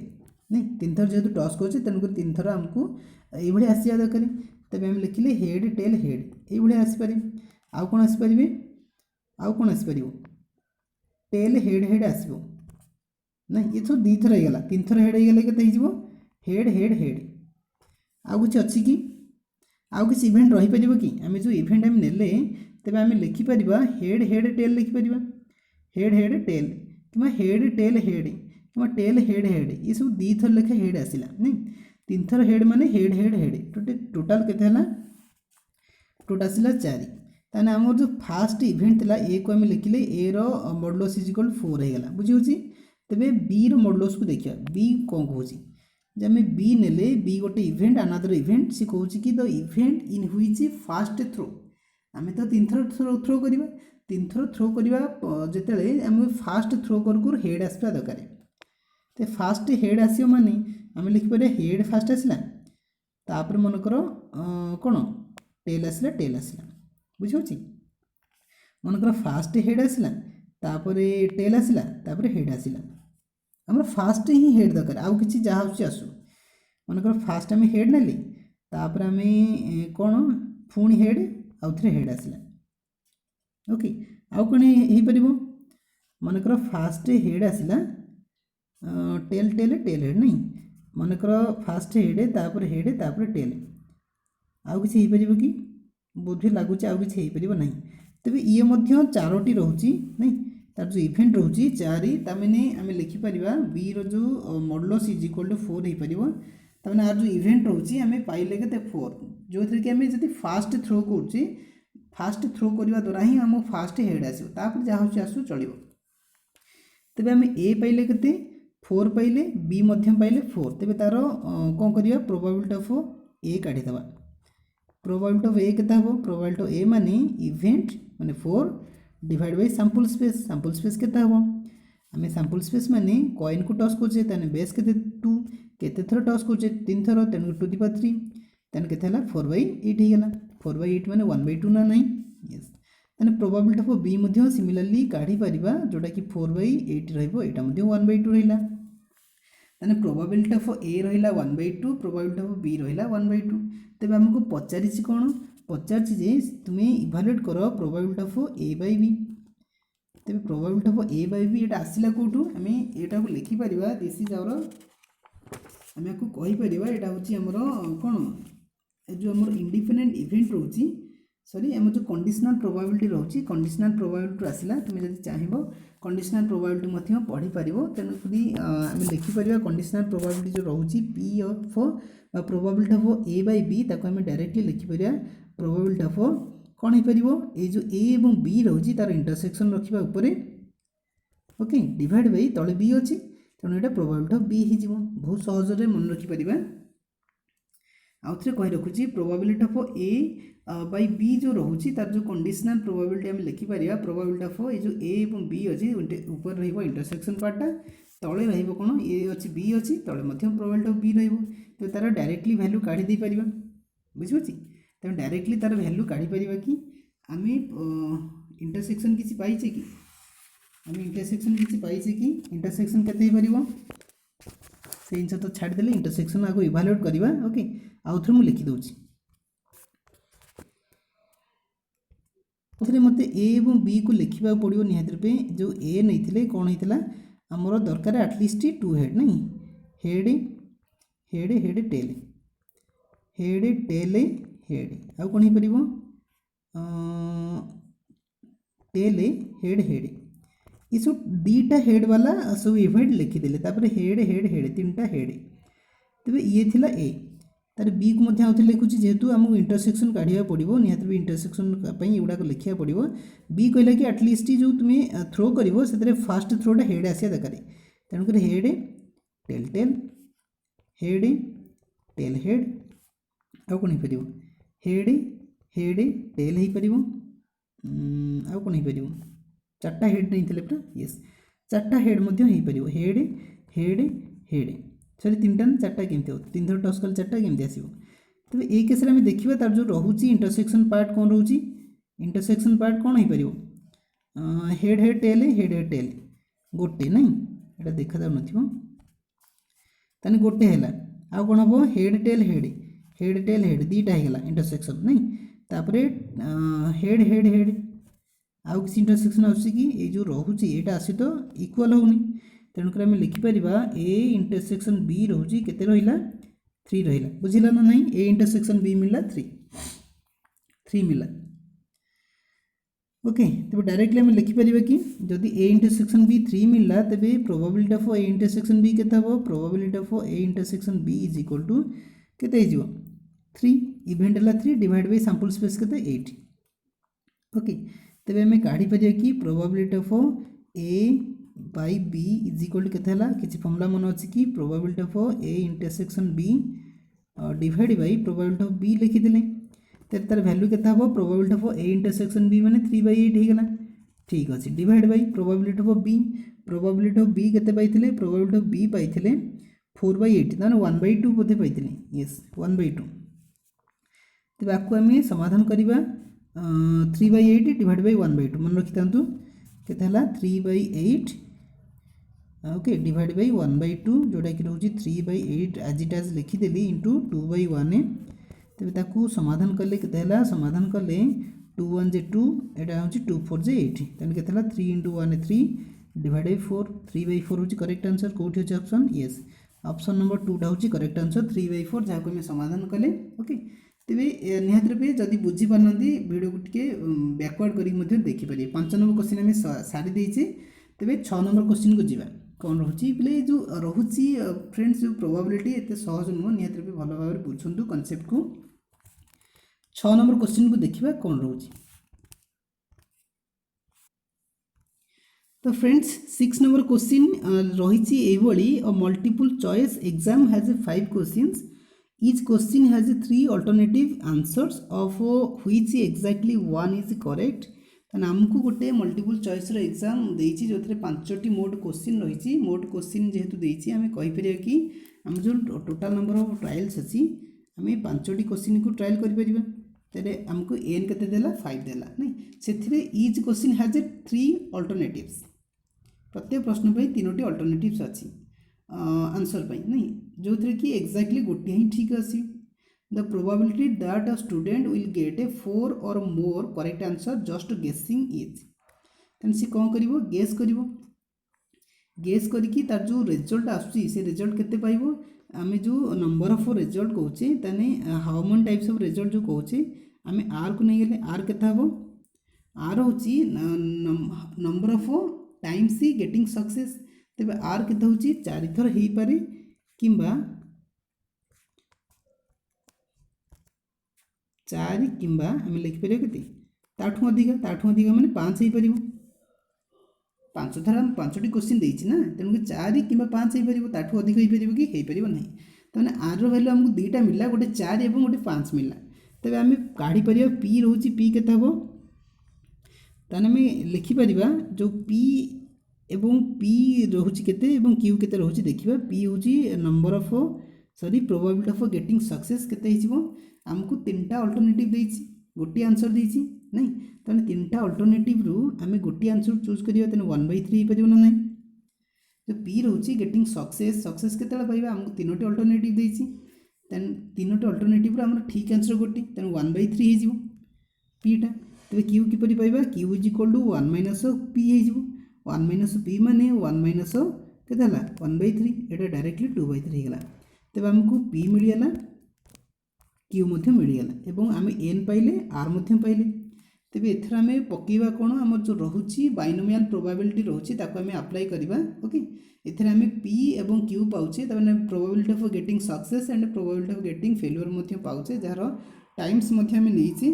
नहीं 3 थर जेतु टॉस करछे तेणु करी 3 थर हमको ए भलिया आसीया दरकारी तबे हम लिखिले हेड टेल हेड ए भलिया आसी पारे आउ कोन आसी परिबे आउ कोन आसी परिबो टेल हेड हेड आसीबो नहीं ये तो 2 थर हे गेला 3 थर हेड हे गेले केते हिजबो हेड हेड हेड आउ कुछ अछि कि आउ किछ इवेंट रही परिबो कि हम जो इवेंट हम नेले तबे हम लिखि परिबा हेड हेड टेल लिखि परिबा हेड हेड टेल किमा हेड टेल हेड किमा टेल हेड हेड ये सब 2 थर लेखे हेड आसिला नहीं 3 थर हेड माने हेड हेड हेड टोटल केते हला टोटल आसिला 4 ताने हमर जो फर्स्ट इवेंट थला ए को हम लिखिले ए रो मॉडुलस इज इक्वल 4 हे गेला बुझी होची तबे बी रो मॉडुलस को देखिया बी कोन कहूची जे हम बी नेले बी गोटे इवेंट अनदर इवेंट से कहूची कि the event in which first throw आमे तो 3 थर थ्रो करिबा 3 थर थ्रो करिबा जेतेले हम फर्स्ट थ्रो कर हेड आसपा दरकार ते फर्स्ट हेड आसियो माने हम लिखि परे हेड फर्स्ट आसिला तापर मन करो कोन टेल आसिला बुझी होची मन करो फर्स्ट हेड आसिला तापर टेल आसिला तापर हेड आसिला हमर फर्स्ट ही हेड दरकार आउ किछि जा होची आसु मन करो फर्स्ट हम हेड नेली तापर हम कोन फुणी हेड आउ थरे हेड आसिला ओके आउ कोन हे परिबो मन करो फर्स्ट हेड आसिला टेल टेल टेल हेड नहीं मन करो फर्स्ट हेड तापर टेल आउ किछि हे परिबो कि बुद्धि लागुचे आउ किछि हे परिबो नहीं तबे ये मध्य चारोटी रहउची नहीं तार जो इवेंट रहउची 4 तामेने आमे लिखि परिबा बी रो जो मॉडुलस इज इक्वल टू 4 हे परिबो तामेने आर जो इवेंट रहउची आमे पाइले केते 4 जो थरे कि आमे जति फास्ट थ्रो करची फास्ट थ्रो करबा द्वारा ही हम फास्ट हेड आसीबो तापर जा होची आसु चलिबो तबे आमे ए पाइले केते 4 पाइले बी मध्यम पाइले 4 तबे तारो कोन करिया प्रोबेबिलिटी ऑफ ए काढी दबा प्रोबेबिलिटी ऑफ ए केता हो प्रोबेबिलिटी ऑफ ए माने इवेंट माने 4 डिवाइड बाय सैंपल स्पेस केता हो हमें सैंपल स्पेस माने कॉइन को टॉस करछे तने बेस केते 2 केते थर टॉस करछे 3 थर तने 2 दी पावर 3 तेन के 4/8 होगा 4/8 माने 1/2 ना नहीं यस तेन probability of B Madhya similarly काढ़ी परिबा जोटा कि 4/8 रहइबो एटा मध्य 1/2 रहिला तेन प्रोबेबिलिटी ऑफ ए रहिला 1/2 प्रोबेबिलिटी ऑफ बी रहिला 1/2 तबे हमको पचारिछि कोन पचारिछि जे तुमे इवैल्यूएट करो probability of A by B तबे probability of A by B एटा आसिला कोठू हमें एटा को लिखि परिबा दिस इज आवर हमें को कहि परिबा एटा होची हमर कोन जो हमर इंडिपेंडेंट इवेंट रहउची सॉरी हम जो कंडीशनल प्रोबेबिलिटी रहउची कंडीशनल प्रोबेबिलिटी आसिला तुमे जदि चाहिबो कंडीशनल प्रोबेबिलिटी मध्य पढ़ी परिबो तेनु कदी हम लिखि परिबा कंडीशनल प्रोबेबिलिटी जो रहउची p of probability of a by b ताको हम डायरेक्टली लिखि परिबा प्रोबेबिलिटी ऑफ कोन हे परिबो ए जो a एवं b रहउची तार इंटरसेक्शन रखिबा ऊपर ओके डिवाइड बाय तळे b अछि तेणु एटा प्रोबेबिलिटी ऑफ b हि जिवो बहुत सहज रे मन रखि परिबा आउथरे कहि रखुची probability of a by b जो रहउची तार जो कंडीशनल प्रोबेबिलिटी हम लिखि परिबा प्रोबेबिलिटी ऑफ ए जो a एवं b अछि ऊपर रहइबो इंटरसेक्शन पार्टटा तळे रहइबो कोन a अछि b अछि तळे मध्य प्रोबेबिलिटी ऑफ b रहइबो तो तार डायरेक्टली वैल्यू काढी दे परिबा बुझिबोची तो डायरेक्टली तार वैल्यू काढी परिबा कि आमे इंटरसेक्शन किछि पाइछे कि आमे इंटरसेक्शन किछि पाइछे कि इंटरसेक्शन केते हे परिबो से इनसे तो छाड़ देले इंटरसेक्शन आगो इवैल्यूएट करिबा ओके आउथरे मु लिखि दोछि मते ए एवं बी को लिखा पड़ो निहाती रूपे जो ए नहीं कौन होता आमर दरकार एटलिस्ट 2 हेड नहीं head head head tail head tail head आउ कौन हो पार टेल हेड हेड ये सब दीटा हेड वाला सब इवेंट लिखिदेले हेड हेड हेड 3टा हेड तेरे ये थिला ए तार बी को मध्य आउथले लिखुची जेहेतु हमको इंटरसेक्शन काढिया पड़िबो निहाती भी इंटरसेक्शन पई एडा को लिखिया पड़िबो बी कहला कि एटलिस्ट जो तुमे थ्रो करिवो सेतरे फर्स्ट थ्रोटा हेड आसिया दरकार तेणु कर head tail tail head tail head आउ कोन हो परिबो हेड हेड टेल हो परिबो आउ कोन हो परिबो चारटा हेड नहीं थिले पुरा यस चारटा हेड मध्य हो परिबो हेड हेड हेड सॉरी 3टा 4टा केमती हो 3 थर टॉस कल 4टा केमती आसीबो तबे ए केस रे हम देखिबा तार जो रहउची इंटरसेक्शन पार्ट कोन रहउची इंटरसेक्शन पार्ट कोन हो परिबो हेड हेड टेल गोटे नहीं एटा देखा जाउ नथिबो तने गोटे हैला आ कोन हबो हेड टेल हेड दीटा हेगला इंटरसेक्शन नहीं तापरे हेड हेड हेड आउ किसी इंटरसेक्शन आउसी कि ए जो रहउची एटा आसी तो इक्वल होउनी तेणुक आम लिखिपर ए इंटरसेक्शन बी रोचे केते रहा 3 रहा बुझिला ना नहीं ए इंटरसेक्शन बी मिलला 3 मिलला ओके तब डायरेक्टली आम लिखिपर कि जदि ए इंटरसेक्शन बी 3 मिलला तेबे probability of A intersection B केते हबो probability of A intersection B is equal to केते हिजो 3 इवेंट हला 3 डिवाइड बाय सैंपल स्पेस केते 8 ओके तेबे आम काढी परिया कि probability of A by B is equal to केते हला किछि फॉर्मूला मन अछि कि probability of A intersection B divide by probability of B लिखि देले तेरे तार वैल्यू केते हबो probability of A intersection B माने 3/8 हे गला ठीक अछि divide by probability of B केते पाइथिले प्रोबेबिलिटी ऑफ बी पाइथिले 4/8 माने 1/2 बोधे पाइथिले यस 1/2 तबे आकु हमें समाधान करिबा 3/8 डिवाइड बाय 1/2 मन रखितांतु केते हला 3/8 ओके डिवाइड बाय 1/2 जोटा कि रहउची 3/8 एज इट एज लिखिदेली इंटू 2/1 तेबे ताकू समाधान कले केते हला समाधान कले 2 1 जे 2 एटा होची 2 4 जे 8 तने केते हला 3 * 1 3 डिवाइड बाय 4 3/4 होची करेक्ट आंसर कोठी होची ऑप्शन यस ऑप्शन नंबर 2 टा होची करेक्ट आंसर 3/4 जाको हम समाधान कले ओके तेबे निहात रूपे जदि बुझी पारनती वीडियो को टिके बैकवर्ड करी मध्ये देखि पारे 5 नंबर क्वेश्चन हम सारी देइछे तेबे 6 नंबर क्वेश्चन को जीवा कौन रोची बोले जो रोची फ्रेंड्स जो प्रोबेबिलिटी एते सहज नुह निहात रूपे भलो भाबरे बुझंतु कांसेप्ट को 6 नंबर क्वेश्चन को देखिबा कौन रोची तो फ्रेंड्स 6 नंबर क्वेश्चन रही एभली a multiple choice exam has 5 questions each question has 3 alternative answers of which exactly one is correct तन आमको गोटे मल्टीपल चॉइस एग्जाम देछि जो थरे 5टी मोड क्वेश्चन रही मोड क्वेश्चन जेहेतु देछि आमे कहि परिया कि हम जो टोटल नंबर ऑफ ट्रायल्स अछि आम 5टी क्वेश्चन को ट्रायल करें तेरे आमको एन के 5 देला नहीं से each question has a 3 alternatives प्रत्येक प्रश्न पर 3टी अल्टरनेटिव्स अच्छी आंसर पाई नहीं जो थे कि एक्जाक्टली गोटे ही ठीक आसी the probability that a student will get ए 4 और more correct answer just guessing is तेन सी कौन कर गेस कर गेस करके तार जो रिजल्ट आसूसी से रिजल्ट केते पाइबो आमे जो नंबर ऑफ रिजल्ट कहूचे ताने how many types of result जो कहूचे आमे आर को नहीं गले आर केता हबो आर होची number of times he getting success तेबे आर केता होची 4 थर हेई पारे किंबा 4 किंबा आमे लिखि परियो केते ताठू अधिक माने 5 हेई परिबो 5 थर हम 5टी क्वेश्चन देछि ना तेणु 4 कि 5 हेई परिबो ताठू अधिक हेई परिबो कि हेई परिबो नहीं तने आर रो वैल्यू हमको दुईटा मिलला गोटे 4 एवं गोटे 5 मिलला तेबे आमे काढी परियो पी रहउची पी केता हबो ताने में लिखि परिबा जो पी एवं पी रहउची केते एवं क्यू केते रहउची देखिबा पी होची number of probability of getting success केते हिजबो हमको 3टा अल्टरनेटिव देछि गोटी आंसर देछि नहीं तने 3टा अल्टरनेटिव रु आमे गोटी आंसर चूज करियो तने 1/3 हेई परिबो ना नहीं जो पी रहउची गेटिंग सक्सेस केतेला पाइबा हमको 3टी अल्टरनेटिव देछि तेन 3टी अल्टरनेटिव रो हमर ठीक आंसर गोटी तने 1/3 हेई जिवो पीटा तेबे क्यू किपरि पाइबा q is equal to 1 minus p हेई जिवो 1 माइनस पी माने 1 माइनस केते हला 1/3 एटा डायरेक्टली 2/3 हेगला तेबे हमको पी मिल गला क्यू मध्य मिल गला एवं आमे एन पाइले आर मध्य पाइले तेबे एथरा आमे पकेबा कोन हमर जो रहउची बाइनोमियल प्रोबेबिलिटी रहउची ताको आमे अप्लाई करिबा ओके एथरा आमे पी एवं क्यू पाउचे तबने probability of getting success and probability of getting failure मध्य पाउचे जार टाइम्स मध्य आमे नेइची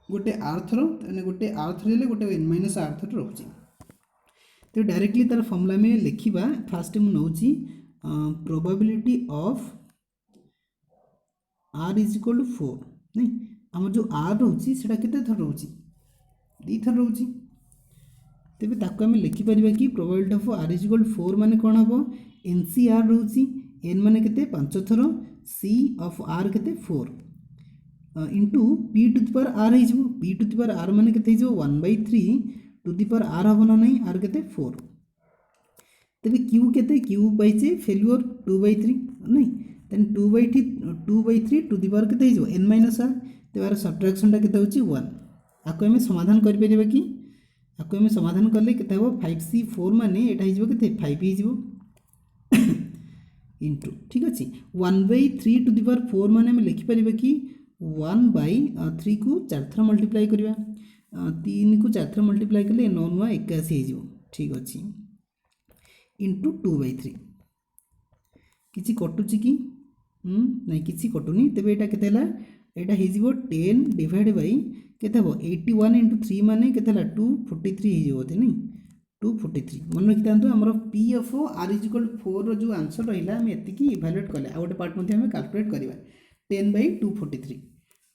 गोटे आर थरो तने गोटे आर थरेले गोटे एन माइनस आर थरो रहउची तो डायरेक्टली तार फॉर्मूला में लिखिबा फास्ट मु नउची probability of r is equal to 4 नहीं हमर जो आर रहउची सेटा केते थर रहउची 2 थर रहउची तेबे ताको हम लिखि परिबा कि probability of r is equal to 4 माने कोन हबो एनसीआर रहउची एन माने केते 5 थर सी ऑफ आर केते 4 into p to the power r हे जबो p to the power r माने केते हे जबो 1/3 टू द पावर आर हबो ना नहीं आर केते 4 तेबे क्यू केते क्यू पाइचे फेल्युअर 2/3 नहीं देन 2/3 टू द पावर केते हे जबो n माइनस आर तेबार सब्ट्रैक्शन टा केते होची 1 आको हम समाधान कर परिबा कि आको हम समाधान करले केते हो 5c4 माने एटा हे जबो केते 5 हे जबो इनटू ठीक अछि 1/3 टू द पावर 4 माने हम लिखि परिबा कि 1/3 को 4 थर मल्टीप्लाई करिबा 3 को 4 थर मल्टीप्लाई कले 9 9 81 हे जबो ठीक अछि इनटू 2/3 किछि कटुची कि नहीं किसी कटुनी तेबे एटा केते हला एटा हे जिवो 10 डिवाइड बाय केते हबो 81 इनटू 3 माने केते हला 243 हे जिवो ते नहीं 243 मन रखि तांतो हमर P of r is equal to 4 रो जो आंसर रहिला हम एति की इवैल्यूएट करले आ गोटे पार्ट मध्ये हम कैलकुलेट करबा 10/243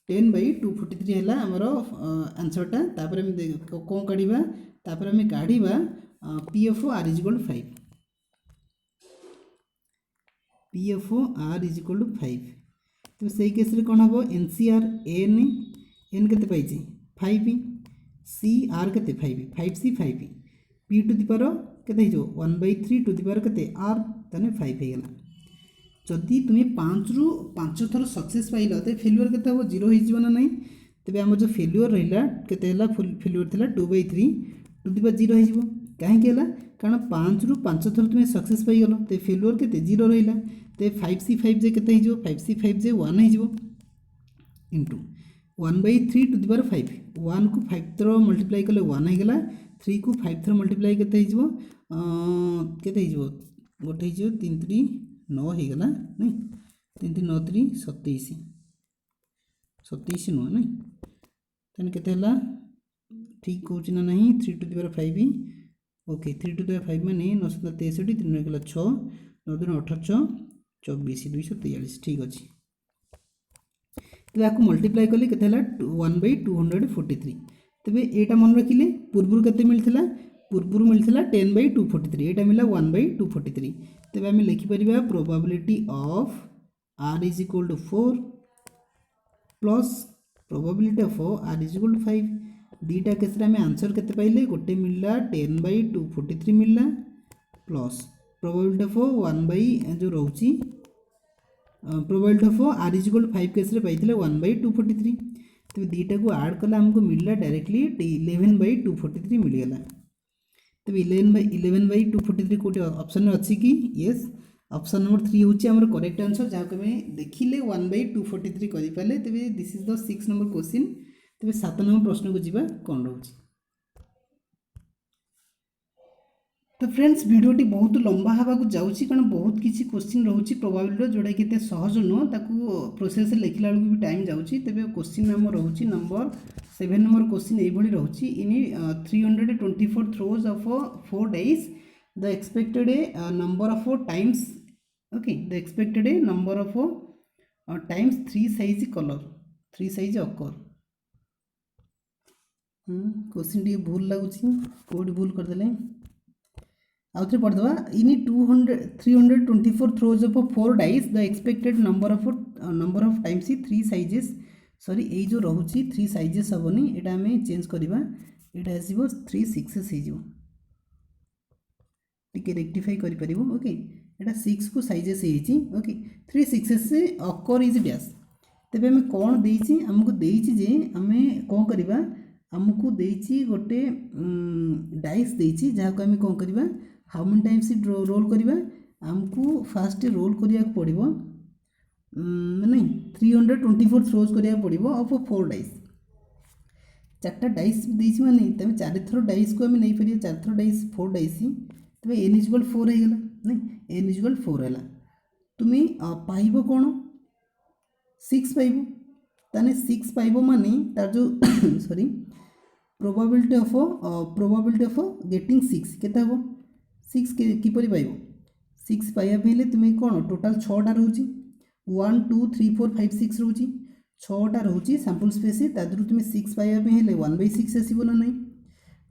10/243 हला हमर आंसर टा तापर हम कोन काढिबा तापर हम काढिबा p of r is equal to 5 p of r is equal to 5 तो सही केस रे कोन हबो एनसीआर एन एन केते पाइछि 5 सी आर केते 5 5c 5 P to the power केते हिजो 1/3 टू द पावर केते आर तने 5 हे गेला जदि तुमे 5 रु 5 थर सक्सेस पाइलो ते फेल्युअर केते हबो 0 हे जिवो ना नहीं तबे हमर जो फेल्युअर रहिला केते हला फेल्युअर थिला 2/3 टू द पावर 0 हे जिवो काहे केला कारण 5 रु 5 थर तुमे सक्सेस पाइ गेलो ते फेल्युअर केते 0 रहिला ते 5c5 जे केते हिजो 5c5 जे 1 हिजो इनटू 1/3 टू द पावर 5 1 को 5 थर मल्टीप्लाई कले 1 हे गेला 3 को 5 थर मल्टीप्लाई केते हिजो केते हिजो गोटे हिजो 3 3 9 हे गेला नहीं 3 3 9 3 27 27 नो नहीं तने केते हला ठीक कहूची ना नहीं 3 to the power 5 okay 3 to the power 5 माने 963 3 रे गेला 6 9 2 18 24 243 ठीक अछि तो याको मल्टीप्लाई करले केते हला 1/243 तबे एटा मन रखिले पूर्वरु केते मिलथिला पूर्वरु मिलथिला 10/243 एटा मिला 1/243 तबे हम लिखि परिबा probability of r is equal to 4 plus probability of r is equal to 5 दीटा केस आम आंसर के पाइले गोटे मिलला 10/243 मिलला प्लस प्रोबेबिलिटी ऑफ 1 जो रोची probability of r is equal to 5 case पाई 1/243 तो दीटा को आड कला हमको मिलला डायरेक्टली 11/243 मिलगला तो 11/243 कोटे ऑप्शन में अच्छी कि यस ऑप्शन नंबर 3 होची हमर करेक्ट आंसर जहाँ को हमें देखिले 1/243 करि पाले तबे this is the 6 number question तबे 7 नंबर प्रश्न को जीवा कोन रहउची। तो फ्रेंड्स वीडियोटी बहुत लंबा हवा को जाउची कारण बहुत किसी क्वेश्चन रहउची प्रोबेबिलिटी जोड़ा कि एते सहज न ताकू प्रोसेस लिखला बेलू भी टाइम जाउची तबे क्वेश्चन नाम रहउची नंबर 7 नंबर क्वेश्चन एई भली रहउची इन 324 throws of 4 days the expected number of times okay the expected number of times 3 size occur question टी भूल लगुची कोड भूल कर देले आउथरे पढ़ दवा in 324 throws of 4 dice the expected number of times 3 sizes sorry a जो रहउची 3 साइजेस हबनी एटा हमें चेंज करबा एटा आसीबो 3 6 हे जिवो टिके रेक्टिफाई करि परिबो ओके एटा 6 को साइजेस हेची ओके 3 6 से अकर इज डैश तबे हम कोन देइची हमको देइची जे हमें कोन करबा हमको देइची गोटे डाइस देइची जहा को हम कोन करबा हाउ मेनी टाइम्स रोल करबा हमको फास्ट रोल करिया पड़िबो माने 324 थ्रोज करिया पड़िबो ऑफ 4 डाइस चारटा डाइस देइची माने तमे चार थरो डाइस को हम नै परिया चार थरो डाइस 4 डाइस तबे n इक्वल 4 है गला नहीं n इक्वल 4 हैला तुमी पाइबो कोन 6 पाइबो ताने 6 पाइबो माने तार जो सॉरी प्रोबेबिलिटी ऑफ गेटिंग 6 केता हो 6 की परि पाइबो 6 पाइया पहिले तुमी कोन टोटल 6 टा रहउची 1 2 3 4 5 6 रहउची 6 टा रहउची सैंपल स्पेस तादरु तुमी 6 पाइया पहिले 1/6 आसीबो ना नहीं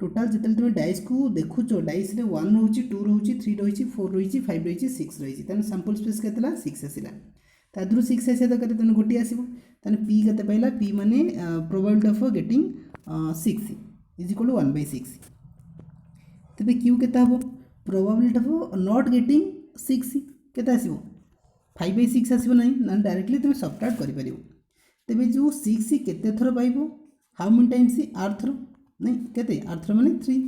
टोटाल जिते तुम डाइस को देखुच डाइस रे 1 रही 2 रही 3 रही 4 रही 5 रही 6 रही तेना सैंपल स्पेस के 6 आसला तादू 6 आसा दरकार तेना गोटे आसो तेना पी के पाइला पी माने probability of getting 6 is equal to 1/6 तबे क्यू केता हो प्रोबेबिलिटी ऑफ नॉट गेटिंग 6 केता आसीबो 5/6 आसीबो नहीं ना डायरेक्टली तुम सबट्रैक्ट करि परिबो तबे जो 6 केते थरो पाइबो हाउ मेनी टाइम्स r थरो नहीं केते आर थ्रो माने 3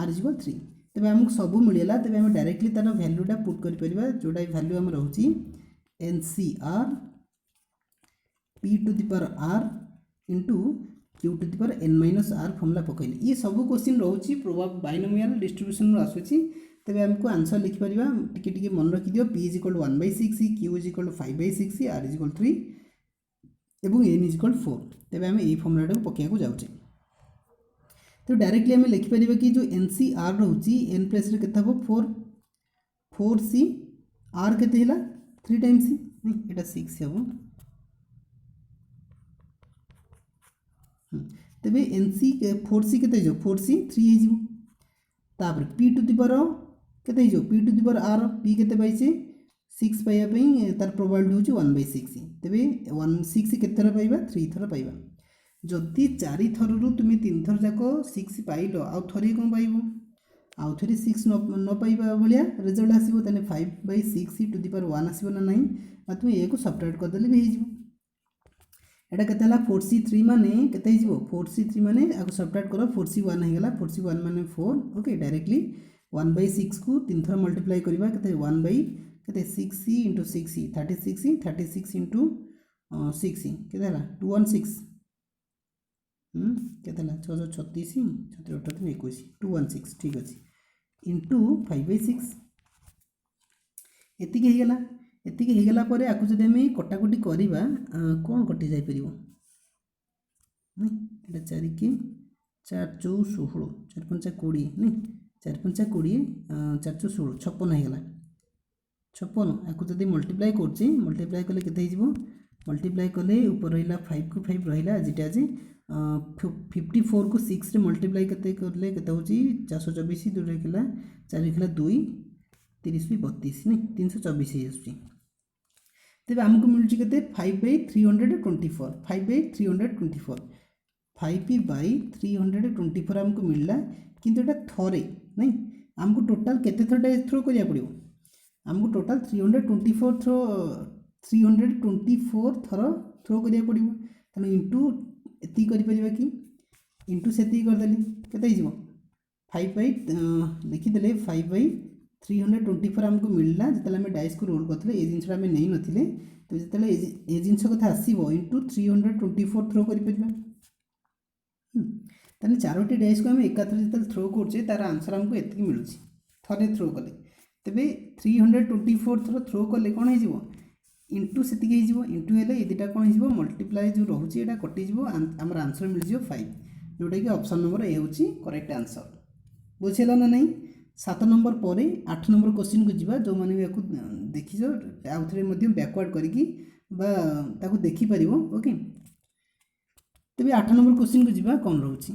आर इज इक्वल 3 तबे हमको सब मिलला तबे हम डायरेक्टली तार वैल्यूटा पुट कर परिबा जोडा वैल्यू हम रहउची NCR p to the power r into q to the power n minus r formula पकइले ये सब क्वेश्चन रहउची प्रोबेबिलिटी बाइनोमियल डिस्ट्रीब्यूशन रो आसुची तबे हमको आंसर लिखि परिबा टिके टिके मन रखि दियो p is equal to 1/6 q is equal to 5/6 r is equal 3 एवं n इज इक्वल 4 तबे हम ए फॉर्मूलाटा को पकेया को जाउची तो डायरेक्टली हमें लिखिपर कि जो एन सी आर रोची एन प्लेस रे केते हो 4 सी आर केते हैला 3 टाइम्स सी नहीं एटा 6 हेबो तबे एन सी 4 सी केते जो 4 सी 3 हे जिवो तापर पी टू द पावर केते जो P to the power R P केते पाइसे 6 पाइया पई तार प्रोबेबिलिटी होची 1/6 तबे 1/6 केते थरा पाइबा 3 थरा पाइबा जदि 4 थरु तुम 3 थर जाक 6 पाइल आउ थरे कौन पाइब आउ थे 6 न पाइबा भाया रिजल्ट आसो तेने 5/6 टू द पावर 1 आसो ना ना तुम ये सबट्रैक्ट करदे भी होटा के 4c3 माने केते 4c3 माने आपको सबट्रैक्ट करो 4c1 होगा 4c1 माने 4 ओके डायरेक्टली 1/6 को 3 थर मल्टीप्लाई करवा केते 1/6c into 6c 36 into 6c केते 216 केते 636 37 21 216 ठीक अच्छे इंटू 5/6 एतिक होगला एतिक होगला पर आपको जब आम कटाकटी करवा कौन कटि जापर 4 के 4 चौ 16 4 5 20 नहीं 4 5 20 4 चौ 16 56 होगला 56 आपको जब मल्टीप्लाई कर मल्टीप्लाई कले केते मल्टीप्लाई कले ऊपर रहा 5 को 5 रहा जिटा आज 54 को 6 रे मल्टीप्लाई करते करले केते होची 424 दूर खेला 4 खेला 2 30 32 नहीं 324 हे आसुची तेज आमको मिलूँ के 5/324 5/324 5/324 आमको मिलला किंतु एटा थरे नहीं आमको टोटाल केते थर थ्रो करिया पड़िबो आमको टोटाल 324 थर थ्रो करिया पड़िबो तने इंटू एति करि परिबा कि इंटू सेति करदेली केते हिजबो 5 लिखिदेले 5/324 आमको मिलला जेतले आम डाइस को रोल करथिले ए जिंसटा आम नहीं नथिले तो जेतले ए जिंस कथा आसीबो इंटू 324 थ्रो करि परिबा ताने चारोटी डाइस को आम एकाथरे जेतले थ्रो करछे तार आंसर आमको एतिकी मिलुछि थरे थ्रो कले तेबे 324 थ्रो थ्रो कले कोन हिजबो इंटू सेतिकी हिजबो इंटू हेले ए दुटा कोन हिजबो मल्टीप्लाई जो रहउछि एटा कटि जिवो हमर आंसर मिल जिवो 5 जोटा कि ऑप्शन नंबर ए होछि करेक्ट आंसर बुझेला ना नहीं 7 नंबर पर 8 नंबर क्वेश्चन को जीवा जो माने याकू देखिजो आउ थरे मध्यम बैकवर्ड करिकी बा ताकू देखि परिबो ओके तबे 8 नंबर क्वेश्चन को जीवा कोन रहउछि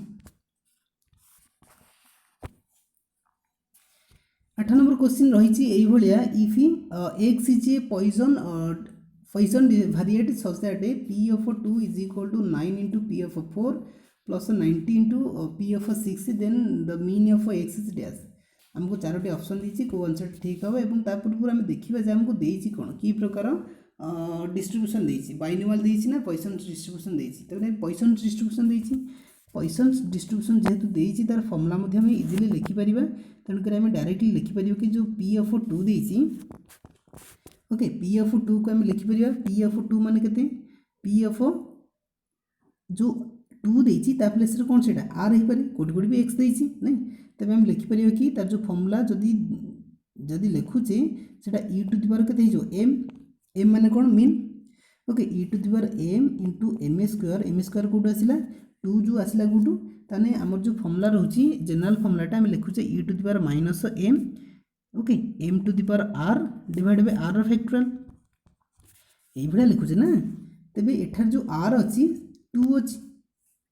8 नंबर क्वेश्चन रही भलिया if x is a Poisson variate such that p of 2 is equal to 9 into p of 4 plus 90 into p of 6 then the mean of x is dash हमको Charoti option दी को answer ठीक हम एवं पूर्व आम देखा जे आमको देती कौन कि प्रकार डिस्ट्रीब्यूशन देती बाइनोमियल देती ना पॉइसन डिस्ट्रीब्यूशन देती तो पॉइसन डिस्ट्रीब्यूशन देती पॉइसन डिस्ट्रीब्यूशन जेहेतु देती तार फर्मुला आम इजिली लिखिपर तेणुक आम डायरेक्टली लिखिपर कि जो पी ऑफ 2 देती ओके पी ऑफ 2 को आम लिखिपर पी ऑफ 2 मान के पी ऑफ जो 2 देती प्लेस कौन से आर हो पारे कोटी कोटी भी एक्स देती नहीं तब आम लिखिपर कि तार जो फर्मुला जदि जदि लिखुचे से ई टू दी पावर के एम एम मान कौन mean okay e to the power m into m square कौटू आसला 2 जो आसला कौटू ताने आमर जो फर्मुला रोची जनरल फर्मुलाटा आम लिखुचे e to the power minus m okay m to the power r divide by r factorial ये भाया लिखुचे ना तेबे एठार जो आर अच्छी 2 अच्छी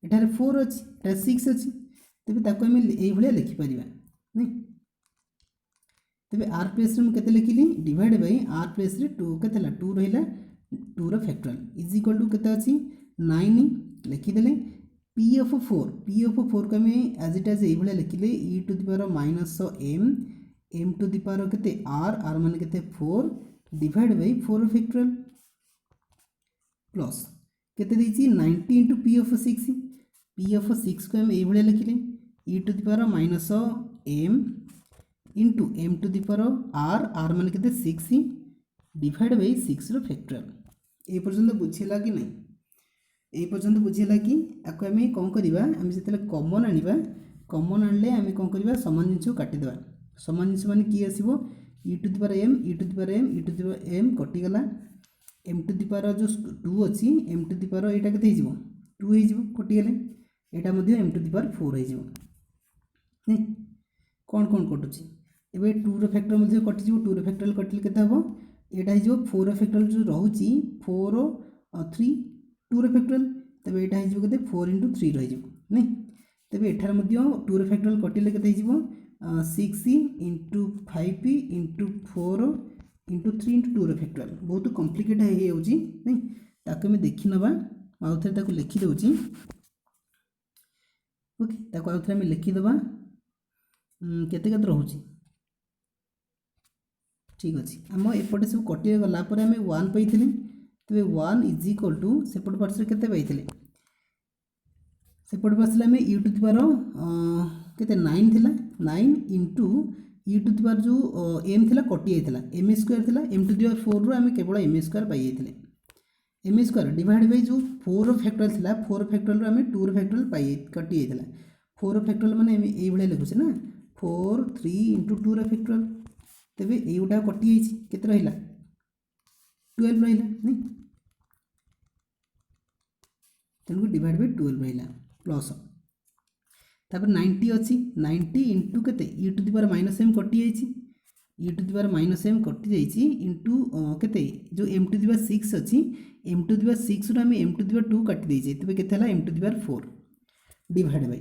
एठार 4 अच्छी एठार 6 अच्छी तेबे ताको आम ये भाया लिखिपर नहीं तेबे आर प्लेस रे केते लिखिली डिवाइड बाय आर प्लेस रे 2 केते 2 रहिला 2 रो फैक्टोरियल इज इक्वल टू केते अछि 9 लिखिदेले पी ऑफ 4 को आम एज इट एज ये भाया लिखिले e to the power minus m to the power केते आर मान केते 4 डिवाइड बाय 4 रो फैक्टोरियल प्लस केते देछि 90 इंटू पी ऑफ 6 को हम ये लिखिले e to the power minus m into m to the power r मान केते 6 डिवाइड बाय 6 रो फैक्टोरियल ए पर्यंत बुझिला कि नहीं ए पर्यंत बुझिला कि आको आम कौन करवा आम जिते कमन आनिबा कमन आनले आम कौन करवा समान जिनिस काटी देबा समान जिनिस माने कि आसीबो ई to the power M E to the power M E to the power M कटिगला M to the power जो 2 अच्छी एम टू दी पावर यहाँ के 2 हो कटिगले यहाँ एम टू दी पावर 4 हो नहीं कौन कौन कटुची एबे 2 रो फैक्टर कटिज 2 रो फैक्टर कटिले केते हबो एटा हो 4 रो फैक्टर जो रहउची 4 3 2 रो फैक्टर तबे एटा हो केते 4 इंटू 3 रही नहीं तबे एठार 2 रो फैक्टर कटिले केते हो 6 into 5 into 4 into 3 into 2 rho factor बहुत कॉम्प्लिकेट है नहीं ताको मैं देखि नबा आउ थे ताको लिखि दउची ओके ताको आउ थे मैं लिखि दबा केते केते रहउची ठीक अच्छे आम एपटे सब कटि गला पर आम 1 पाइथिले तबे 1 इज इक्वल टू सेपट पार्ट्स रे केते पाइथिले सेपट पार्ट्स आम यू टू दी पावर केते 9 थिला 9 into E to the power जो एम थिला कटि जाइथिला एम स्क्वायर थिला एम टू दी पावर 4 रो आम केवल M square pi जाइथिले M square divide by जो 4 फैक्टोरियल थिला 4 फैक्टोरियल रो आम 2 फैक्टोरियल पाइ कटि जाइथिला 4 फैक्टोरियल माने एई भले लिखुछे ना 4 3 इंटू 2 फैक्टोरियल तेबे एटा कटि जाइछि केते रहिला 12 रहिला नहीं तेणुक डिवाइड बाय 12 रहिला प्लस तापर 90 अच्छी 90 इंटू केते ई to the power minus M कटि जाइछि ई to the power minus M कटि जाइछि इंटू केते जो एम टू दी पावर 6 अच्छी एम टू दी पावर 6 रो हम एम टू दी पावर 2 काटि देइछि तबे केते हला M to the power 4 divide bye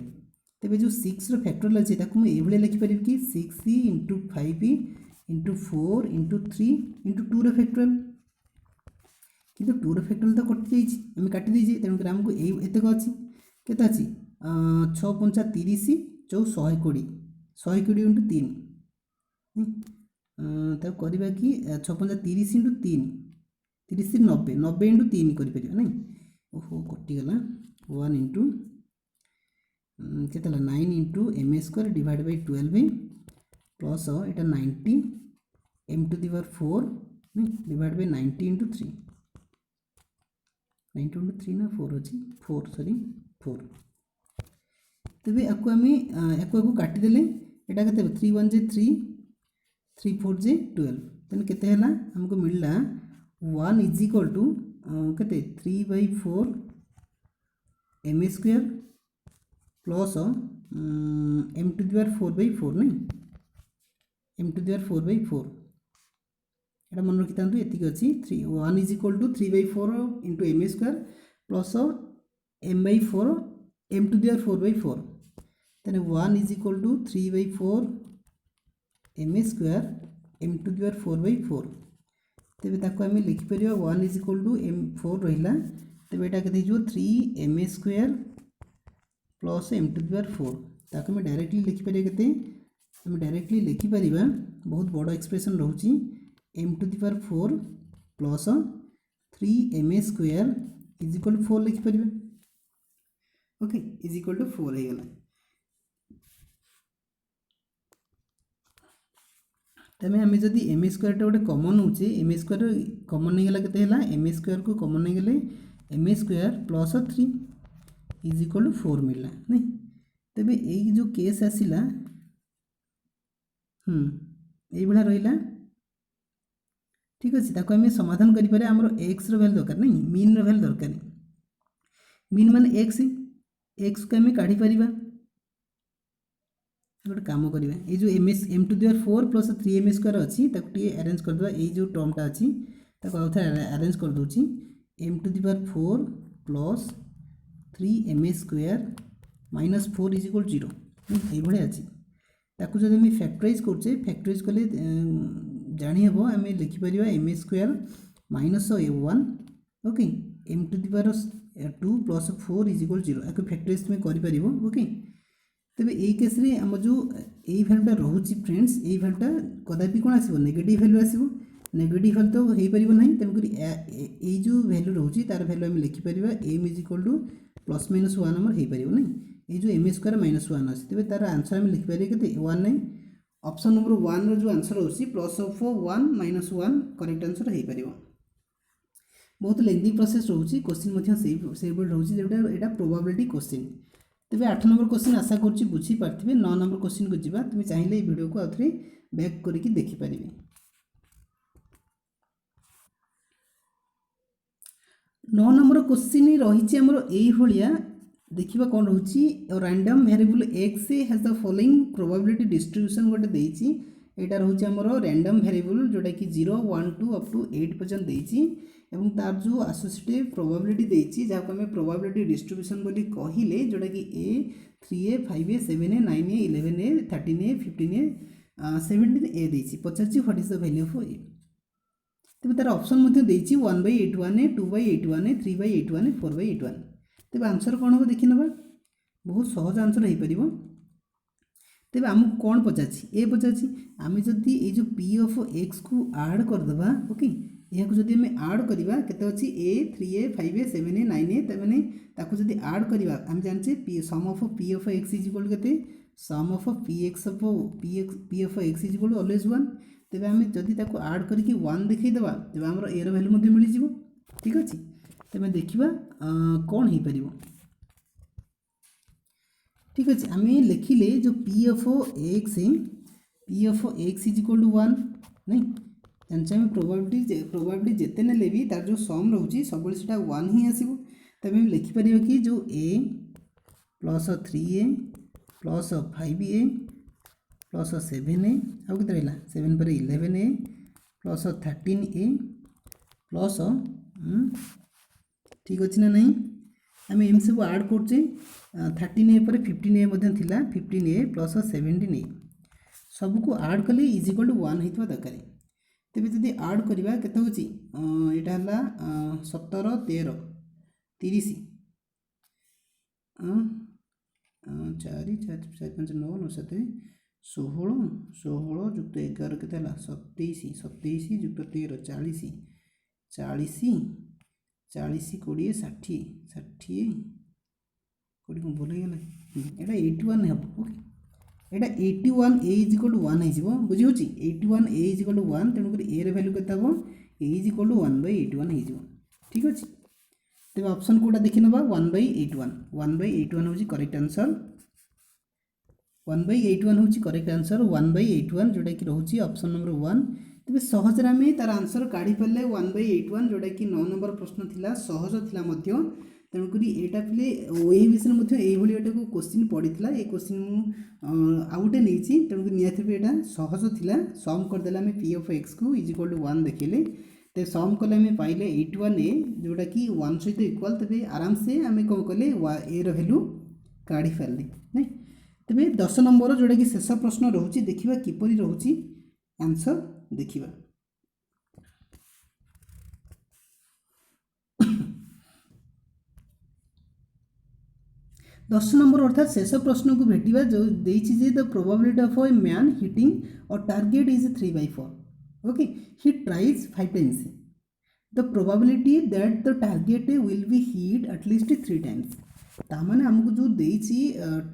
तेबे जो 6 रो फैक्टोरियल अछि ताकू हम एभले लिखि परिबि कि 6 इंटू 5 इंटू 4 इंटू 3 इंटू 2 रो फैक्टोरियल किंतु 2 फैक्टोरियल तो कटि जाइए आम काटी देजे तेणुकर आमको एतक अच्छी के अच्छी 6 पंचा 30 जो 120 120 इंटू 3 तक करवा कि 6 पंचा 30 इंटू 3 30 90 90 इंटू 3 कर नहीं ओहो कटिगला 1 इंटू के 9 into m square divide by 12 plus iota 90 m to the power 4 divide bye 90 into 3 90 into 3 ना 4 अच्छी 4 सॉरी 4 तेरे आपको आम आपको काटिदेले यहाँ के 3 1 जे 3 3 4 जे 12 तेना केते हैला हमको मिलला 1 इज इक्वल टू केते 3 bye 4 M square plus M to the power 4 bye 4 नहीं M to the power 4 bye 4 এটা মনে রাখি থাকতু এতিকি আছে 3 1 is equal to 3 by 4 into M square plus M by 4 M to the power 4 by 4 তাহলে 1 is equal to 3 by 4 M square M to the power 4 by 4 তেবে তাকে আমি লিখি পারিবা 1 is equal to M 4 রহিলা তেবে এটা কেতে হিজো 3 M square plus M to the পাওয়ার 4 তাকে আমি ডাইরেক্টলি লিখি পারিবা কেতে আমি ডাইরেক্টলি লিখি পারিবা বহুত বড় expression রহুচি m to the power 4 plus 3 m square is equal to 4 लिखिपर okay is equal to 4 हो गला तमें आम जदि एम स्क्वायर टा गोटे कमन होचे एम स्क्वायर कमन नहीं गला केते हला एम स्क्वायर को कमन नहीं गले M square plus 3 is equal to 4 मिलला नहीं तबे ए जो केस आसिला ये भला रहिला ठीक अच्छे ताको आम समाधान करें आमर एक्स रैल्यू दरकार नहीं मीन रैल्यू दरकार मीन मान एक्स एक्स को आम काढ़ी पार गोटे कम करवा ये जो M to the power 4 plus 3 M square अच्छी अरेंज करदे ये जो टर्मटा अच्छी आउ थे अरेंज कर दूची M to the power 4 plus 3 M square minus 4 is equal 0 ये अच्छी ताकू जब आम फैक्टराइज करचे फैक्टराइज कले जानी हम आम लिखिपर M square minus a1 okay m to the power 2 plus 4 is equal 0 आपको फैक्टराइज तुम कर ओके तेज ये केस आम जो यही भैल्यूटा रोचे फ्रेंड्स यही भैल्यूटा कदापि कौन आसो नेगेटिव भैल्यू आसो नेगेटिव भैल्यू तो हो पार ना तेणुक ये जो भैल्यू रोचे तार भैल्यू आम लिखिपर M is equal two plus minus 1 आम हो पार ना ये जो एम स्क्वायर माइनस 1 अच्छे तेज तार आंसर आम लिखिपर के 1 नहीं ऑप्शन नंबर 1 रो जो आंसर होची plus of 1 minus 1 correct answer हो पार बहुत लेंथी प्रोसेस रोची क्वेश्चन से रोची जोटा यहाँ प्रोबेबिलिटी क्वेश्चन तेज 8 नंबर क्वेश्चन आशा करुँची बुझी पारे 9 नंबर क्वेश्चन को जीवा तुम चाहिए वीडियो को आउे बैक करके देखिपारे 9 नंबर क्वेश्चन रही आमर यही देखिए कौन रोची random variable x has the following probability distribution गोटे देछि एटा रोची आमर रैंडम वेरिएबल जोटा कि 0 1 2 अप टू 8 पर्यंत देछि एवं तार जो एसोसिएटेड प्रोबेबिलिटी देछि जाको हमें प्रोबेबिलिटी डिस्ट्रीब्यूशन बोली कहिले जोटा कि a 3a 5a 7a 9a 11a 13a 15a 17a देछि पचाछि what is the value of a तबे तार ऑप्शन मध्ये देछि 1/81a 2/81a 3/81a 4/81 तेज आंसर कौन हम देखी ना बहुत सहज आंसर हो पार तेज आमको कौन पचार ए पचार आम जदि ये जो पी ऑफ एक्स को ऐड करदे ओके यहाँ को जब आम ऐड करवा केते अच्छी ए 3a 5a 7a 9a तमें ताको जब ऐड करवा आम जाने सम of P of x is equal के सम of P of x is equal always 1 तेज आम जदि ऐड करके 1 देखईदेवा तेज आम ए वैल्यू मिल ठीक अच्छे तेज देखा कौन हो पार ठीक अच्छे आम लिखिले जो p of x is equal to 1 नहीं जानते आम प्रोबेबिलिटी जिते ने भी तार जो सम रोचे सब से 1 ही आसो तब आम लिखिपर कि जो a plus 3a plus 5a plus 7a आउ के रहा 7 पर 11a प्लस 13a प्लस ठीक अच्छे ना नहीं आम एम सब ऐड करचे 13a पर 15a 15a प्लस 17a सबको ऐड कले इज इक्वल टू 1 होता दरकार तेज जदि आड करवा केते होची एटा हला 17 13 30 4 4 5 9 9 7 16 16 जुक्त 11 केते हला 27 27 जुक्त 13 40 40 40 20 60 60 कोडी को बोले गेला एटा 81 हबो okay Etah 81 a is equal to 1 है जीवो बुझी होची 81 a इज इक्वल टू 1 तेनु कर a रे वैल्यू केते हबो a इज इक्वल टू 1/81 है जीवो ठीक अछि तबे ऑप्शन कोडा देखि नबा 1/81 होची करेक्ट आंसर 1/81 होची करेक्ट आंसर 1/81 जोटा कि रहउची ऑप्शन नंबर 1 तबे सहज रे हम तार आंसर काढी पल्ले 1/81 जोटा कि 9 नंबर प्रश्न थिला सहज थिला मध्य तेणुक एटा पे यही विषय ये को क्वेश्चन पड़ता ये क्वेश्चन मुझे नहीं तेणुक निहत यहाँ सहज थिला सम करदे आम पी ऑफ एक्स को इज इक्वल टू 1 देखिले तो सम कले आम पाइले 81 ए जोटा कि 1 सहित इक्वाल तेज आराम से आम कौन कले ए रैल्यू काढ़ी पारे नहीं तेज 10 नंबर जोटा कि शेष प्रश्न रोचे देखा किपरि रोचे आंसर देखा 10 नंबर अर्थात शेष प्रश्न को भेटा जो देछि the probability of a man hitting a target is 3/4 okay he tries 5 times the probability that the target will be hit at least 3 times तामाने हमको जो देछि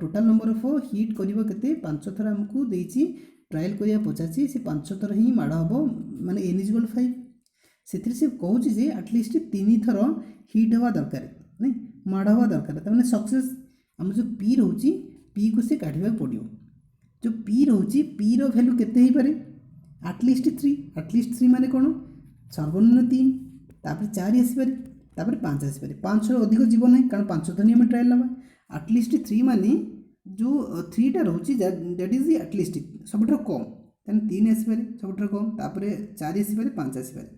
टोटल नंबर ऑफ हिट करिवो केते 5 थर हमको देछि ट्रायल करिया पचाछि से 5 थर ही माड हबो माने n = 5 सेथिर से कहूछि जे एटलिस्ट 3 थर हिट हवा दरकार नहीं माड हवा दरकार तामाने सक्सेस आम जो पी रोची पी को से काढ़ा पड़ो जो पी रोची पी रो वैल्यू केते ही पारे एटलिस्ट 3 माने कौन सर्वनिम्न 3 तापर 4 आसपे तापर 5 आसपे 5 अधिक जीव ना कारण 5 थर आम ट्रायल ना एटलिस्ट 3 माने जो 3 टा रोची दैट इज एटलिस्ट सब कम तेन 3 आसपे सब कम तापर 4 आसपे 5 आसपे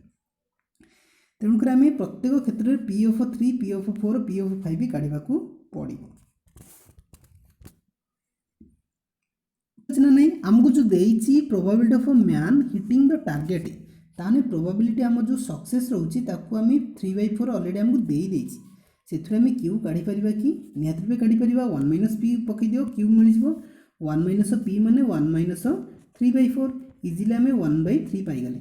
तेणुक आम प्रत्येक क्षेत्र में P of 3 P of 4 P of 5 काढ़ा पड़ो ना नहीं आमको जो देइछि probability of a man hitting the target ताने प्रोबेबिलिटी आम जो सक्सेस रोची ताकू आम 3/4 ऑलरेडी आमको देई देइछि सेथुरे आम क्यू काढी परिबा कि निहात रूपे काढी परिबा 1 - p पकई दियो क्यू मिल जिवो 1 - p माने 1 - 3/4 इजीली आम 1/3 पाई गले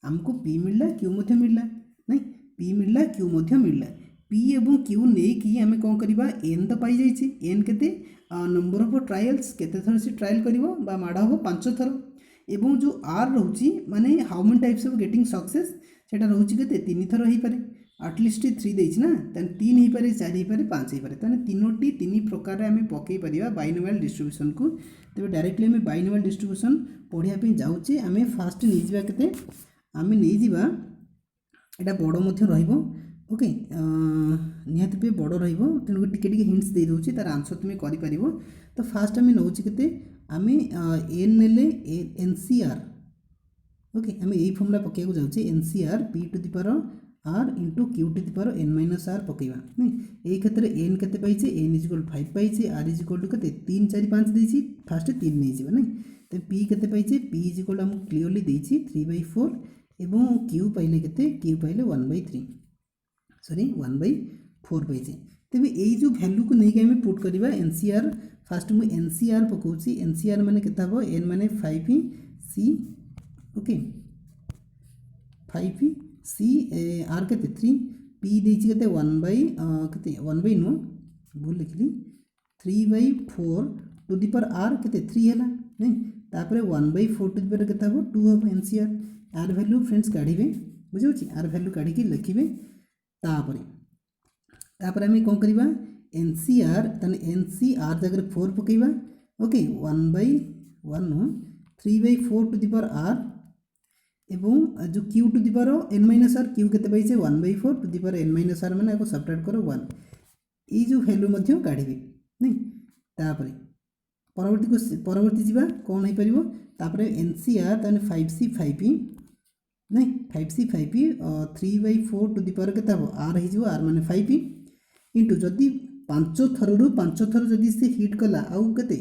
आमको p मिलला क्यू मध्य मिलला नहीं p मिलला क्यू मध्य मिलला p एवं q नहीं कि आम कौन करबा n तो पाई जाइछि n केते नंबर ऑफ ट्रायल्स केते थर से ट्रायल करिवो बा माडा हो 5 थर एवं जो r रहउची माने how many types of getting success सेटा रहउची केते 3 थर ही पारे एटलिस्ट 3 देइछि ना तन 3 ही पारे 4 ही पारे 5 ही पारे तने तीनोटी 3 प्रकार रे हम पकई परिबा बाइनोमियल डिस्ट्रीब्यूशन को तबे डायरेक्टली हम बाइनोमियल डिस्ट्रीब्यूशन पढिया पे जाउची हमें फास्ट नै जिबा केते हमें नै जिबा एटा बड़ मध्य रहिबो ओके निहात पे बड़ रहिबो तेणु टिके टिके हिंट्स दे दोछि तार आंसर तुमे करि परिबो तो फास्ट आम नौछि केते आम एन नेले एनसीआर ओके आम यही formula पकेको जाउछे NCR p to the power r into q to the power N minus are पकेबा नहीं एई क्षेत्र एन केते पाइछे N is equal 5 पाइछे are is equal to केते 3 4 5 देछि फास्ट 3 नै जिबा नहीं तो पी केते पाइछे पी इज इक्वल हम क्लियरली देछि 3/4 एवं क्यू पाइले केते क्यू पाइले 1/3 सॉरी 1/4 पाइछे तेबे एई जो वैल्यू को नहीं आम पुट करबा एनसीआर फास्ट मु एनसीआर पकोछि एनसीआर माने केता हो एन माने 5 सी ओके 5 सी आर केते 3 पी देछि केते 1 नो भूल लिखली 3/4 टू द पावर आर केते 3 हैला नहीं तापर 1/4 टू द पावर केता हो 2 हो NCR are value friends काढिबे बुझौछि are value काढी के लिखिबे तापर आम कौन करवा एनसीआर तने एनसीआर जगह 4 पकेबा okay 1/1 3/4 to the power are एवं जो Q to the power N minus are Q केते पाइछे 1/4 to the power N minus are माने आको सबट्रैक्ट करो 1 ई जो वैल्यू मध्य काढिबे नहीं तापर परवर्ती जीवा कौन है परिबो तापर एनसीआर तने 5c 5p नहीं 5c 5p 3/4 to the power केता हो आर ही जो आर माने 5p इंटू जदि 5 थर रु 5 थर जदि से हिट कला आउ केते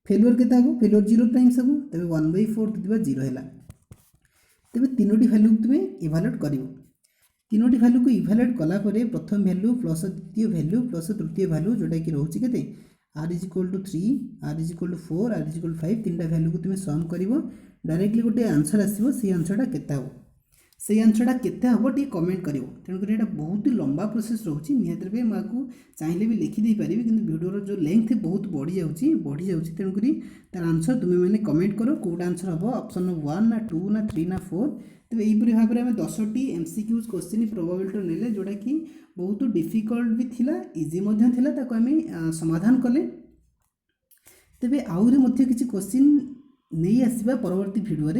फेलियर केता हो फेलियर 0 टाइम्स हो तबे 1/4 टू द पावर 0 हैला तेज तीनोटी भैल्यू तुम इभालुएट कर तीनोटी भैल्यू को इभालुएट कलापर प्रथम भैल्यू प्लस द्वितीय भैल्यू प्लस तृतीय भैल्यू जोटा कि रोचे के are is equal to 3 are is equal to 4 are is equal to 5 तीन भैल्यू को तुम सम कर डायरेक्टली गोटे आंसर आसो से आंसरटा केते हम से आंसरटा केते हम टी कमेंट कर तेणुक ये बहुत लंबा प्रोसेस रोचे निहत भाई मुझे चाहिए भी लिखिदे पारि कि भिडर जो लेंथ बहुत बढ़ी जाऊँगी तेणुक तार आंसर तुम्हें मैंने कमेंट कर कौटा आंसर हम ऑप्शन 1 ना 2 ना 3 ना 4 तेज यहीपरी भाव में आम 10टी MCQs क्वेश्चन प्रोबेबिलिटी नेले जोटा कि बहुत डिफिकल्ट भी थिला इजी आम समाधान कले तेज आहरी किसी क्वेश्चन नहीं आसवा परवर्ती भिडियो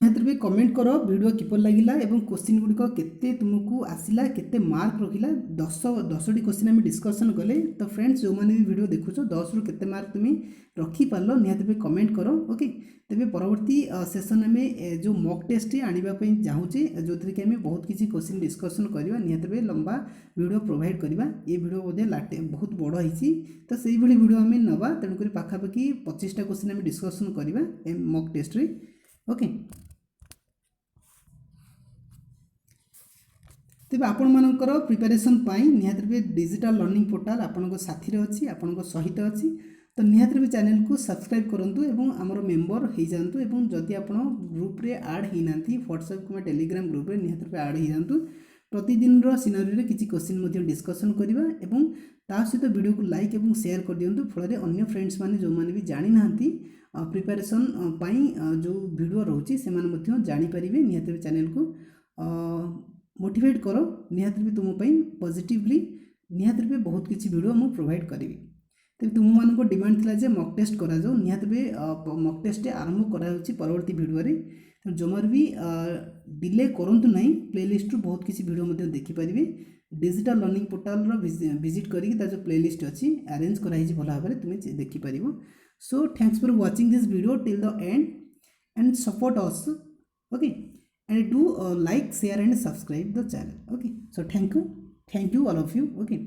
भी कमेंट कर वीडियो किपर लगिला एवं क्वेश्चन गुड़िक केते तुमको आसिला केते मार्क रखिला 10टी क्वेश्चन आम डिस्कसन कले तो फ्रेंड्स जो मैंने भी वीडियो देखुच 10 रु केते मार्क तुम रखिपार निहत भी कमेंट कर ओके तेज परवर्ती सेसन आम जो मॉक टेस्ट आने चाहूचे जो थी कि आम बहुत किसी क्वेश्चन डिस्कसन करवा निहत भी लंबा वीडियो प्रोवाइड करवा ये वीडियो बोधे बहुत बड़ होती तो से वीडियो आम नवा तेणुक पाखापाखि 25टा क्वेश्चन आम डिस्कसन करवा मॉक टेस्ट रे ओके तेज आपण मानकर प्रिपेरेसन निहत भी डिजिटल लर्निंग पोर्टाल आपण साथी अच्छी आपण सहित अच्छी तो निहत भी चैनल को सब्सक्राइब करूँ एवं आमर मेम्बर हो जातु एवं जदि आप ग्रुप रे ऐड होना व्हाट्सएप कि टेलीग्राम ग्रुप रे निहत भी ऐड हो जातु प्रतिदिन सिनारी किसी क्वेश्चन डिस्कसन करवा एवं ता सहित वीडियो को लाइक और शेयर कर दिंतु फल अन्य फ्रेंड्स मैंने जो मैंने भी जानी ना प्रिपेरेसन जो वीडियो रोचे से जानीपर निहत भी चैनल को मोटिवेट करो निहत भी तुमपाई पॉजिटिवली निहत भी बहुत किसी वीडियो मुझे प्रोवाइड करी तेज तुम मान डिमांड थी मॉक टेस्ट करा निहत भी मॉक टेस्ट आरंभ करा परवर्ती वीडियो जमार भी डिले करूँ ना प्लेलिस्ट बहुत किसी video देखिपारे digital learning portal visit करी जो प्लेलिस्ट अच्छी अरेंज कराई भल भाव में तुम्हें देखिपर so thanks for watching this video till the end and support us okay and do like share and subscribe the channel okay so thank you all of you okay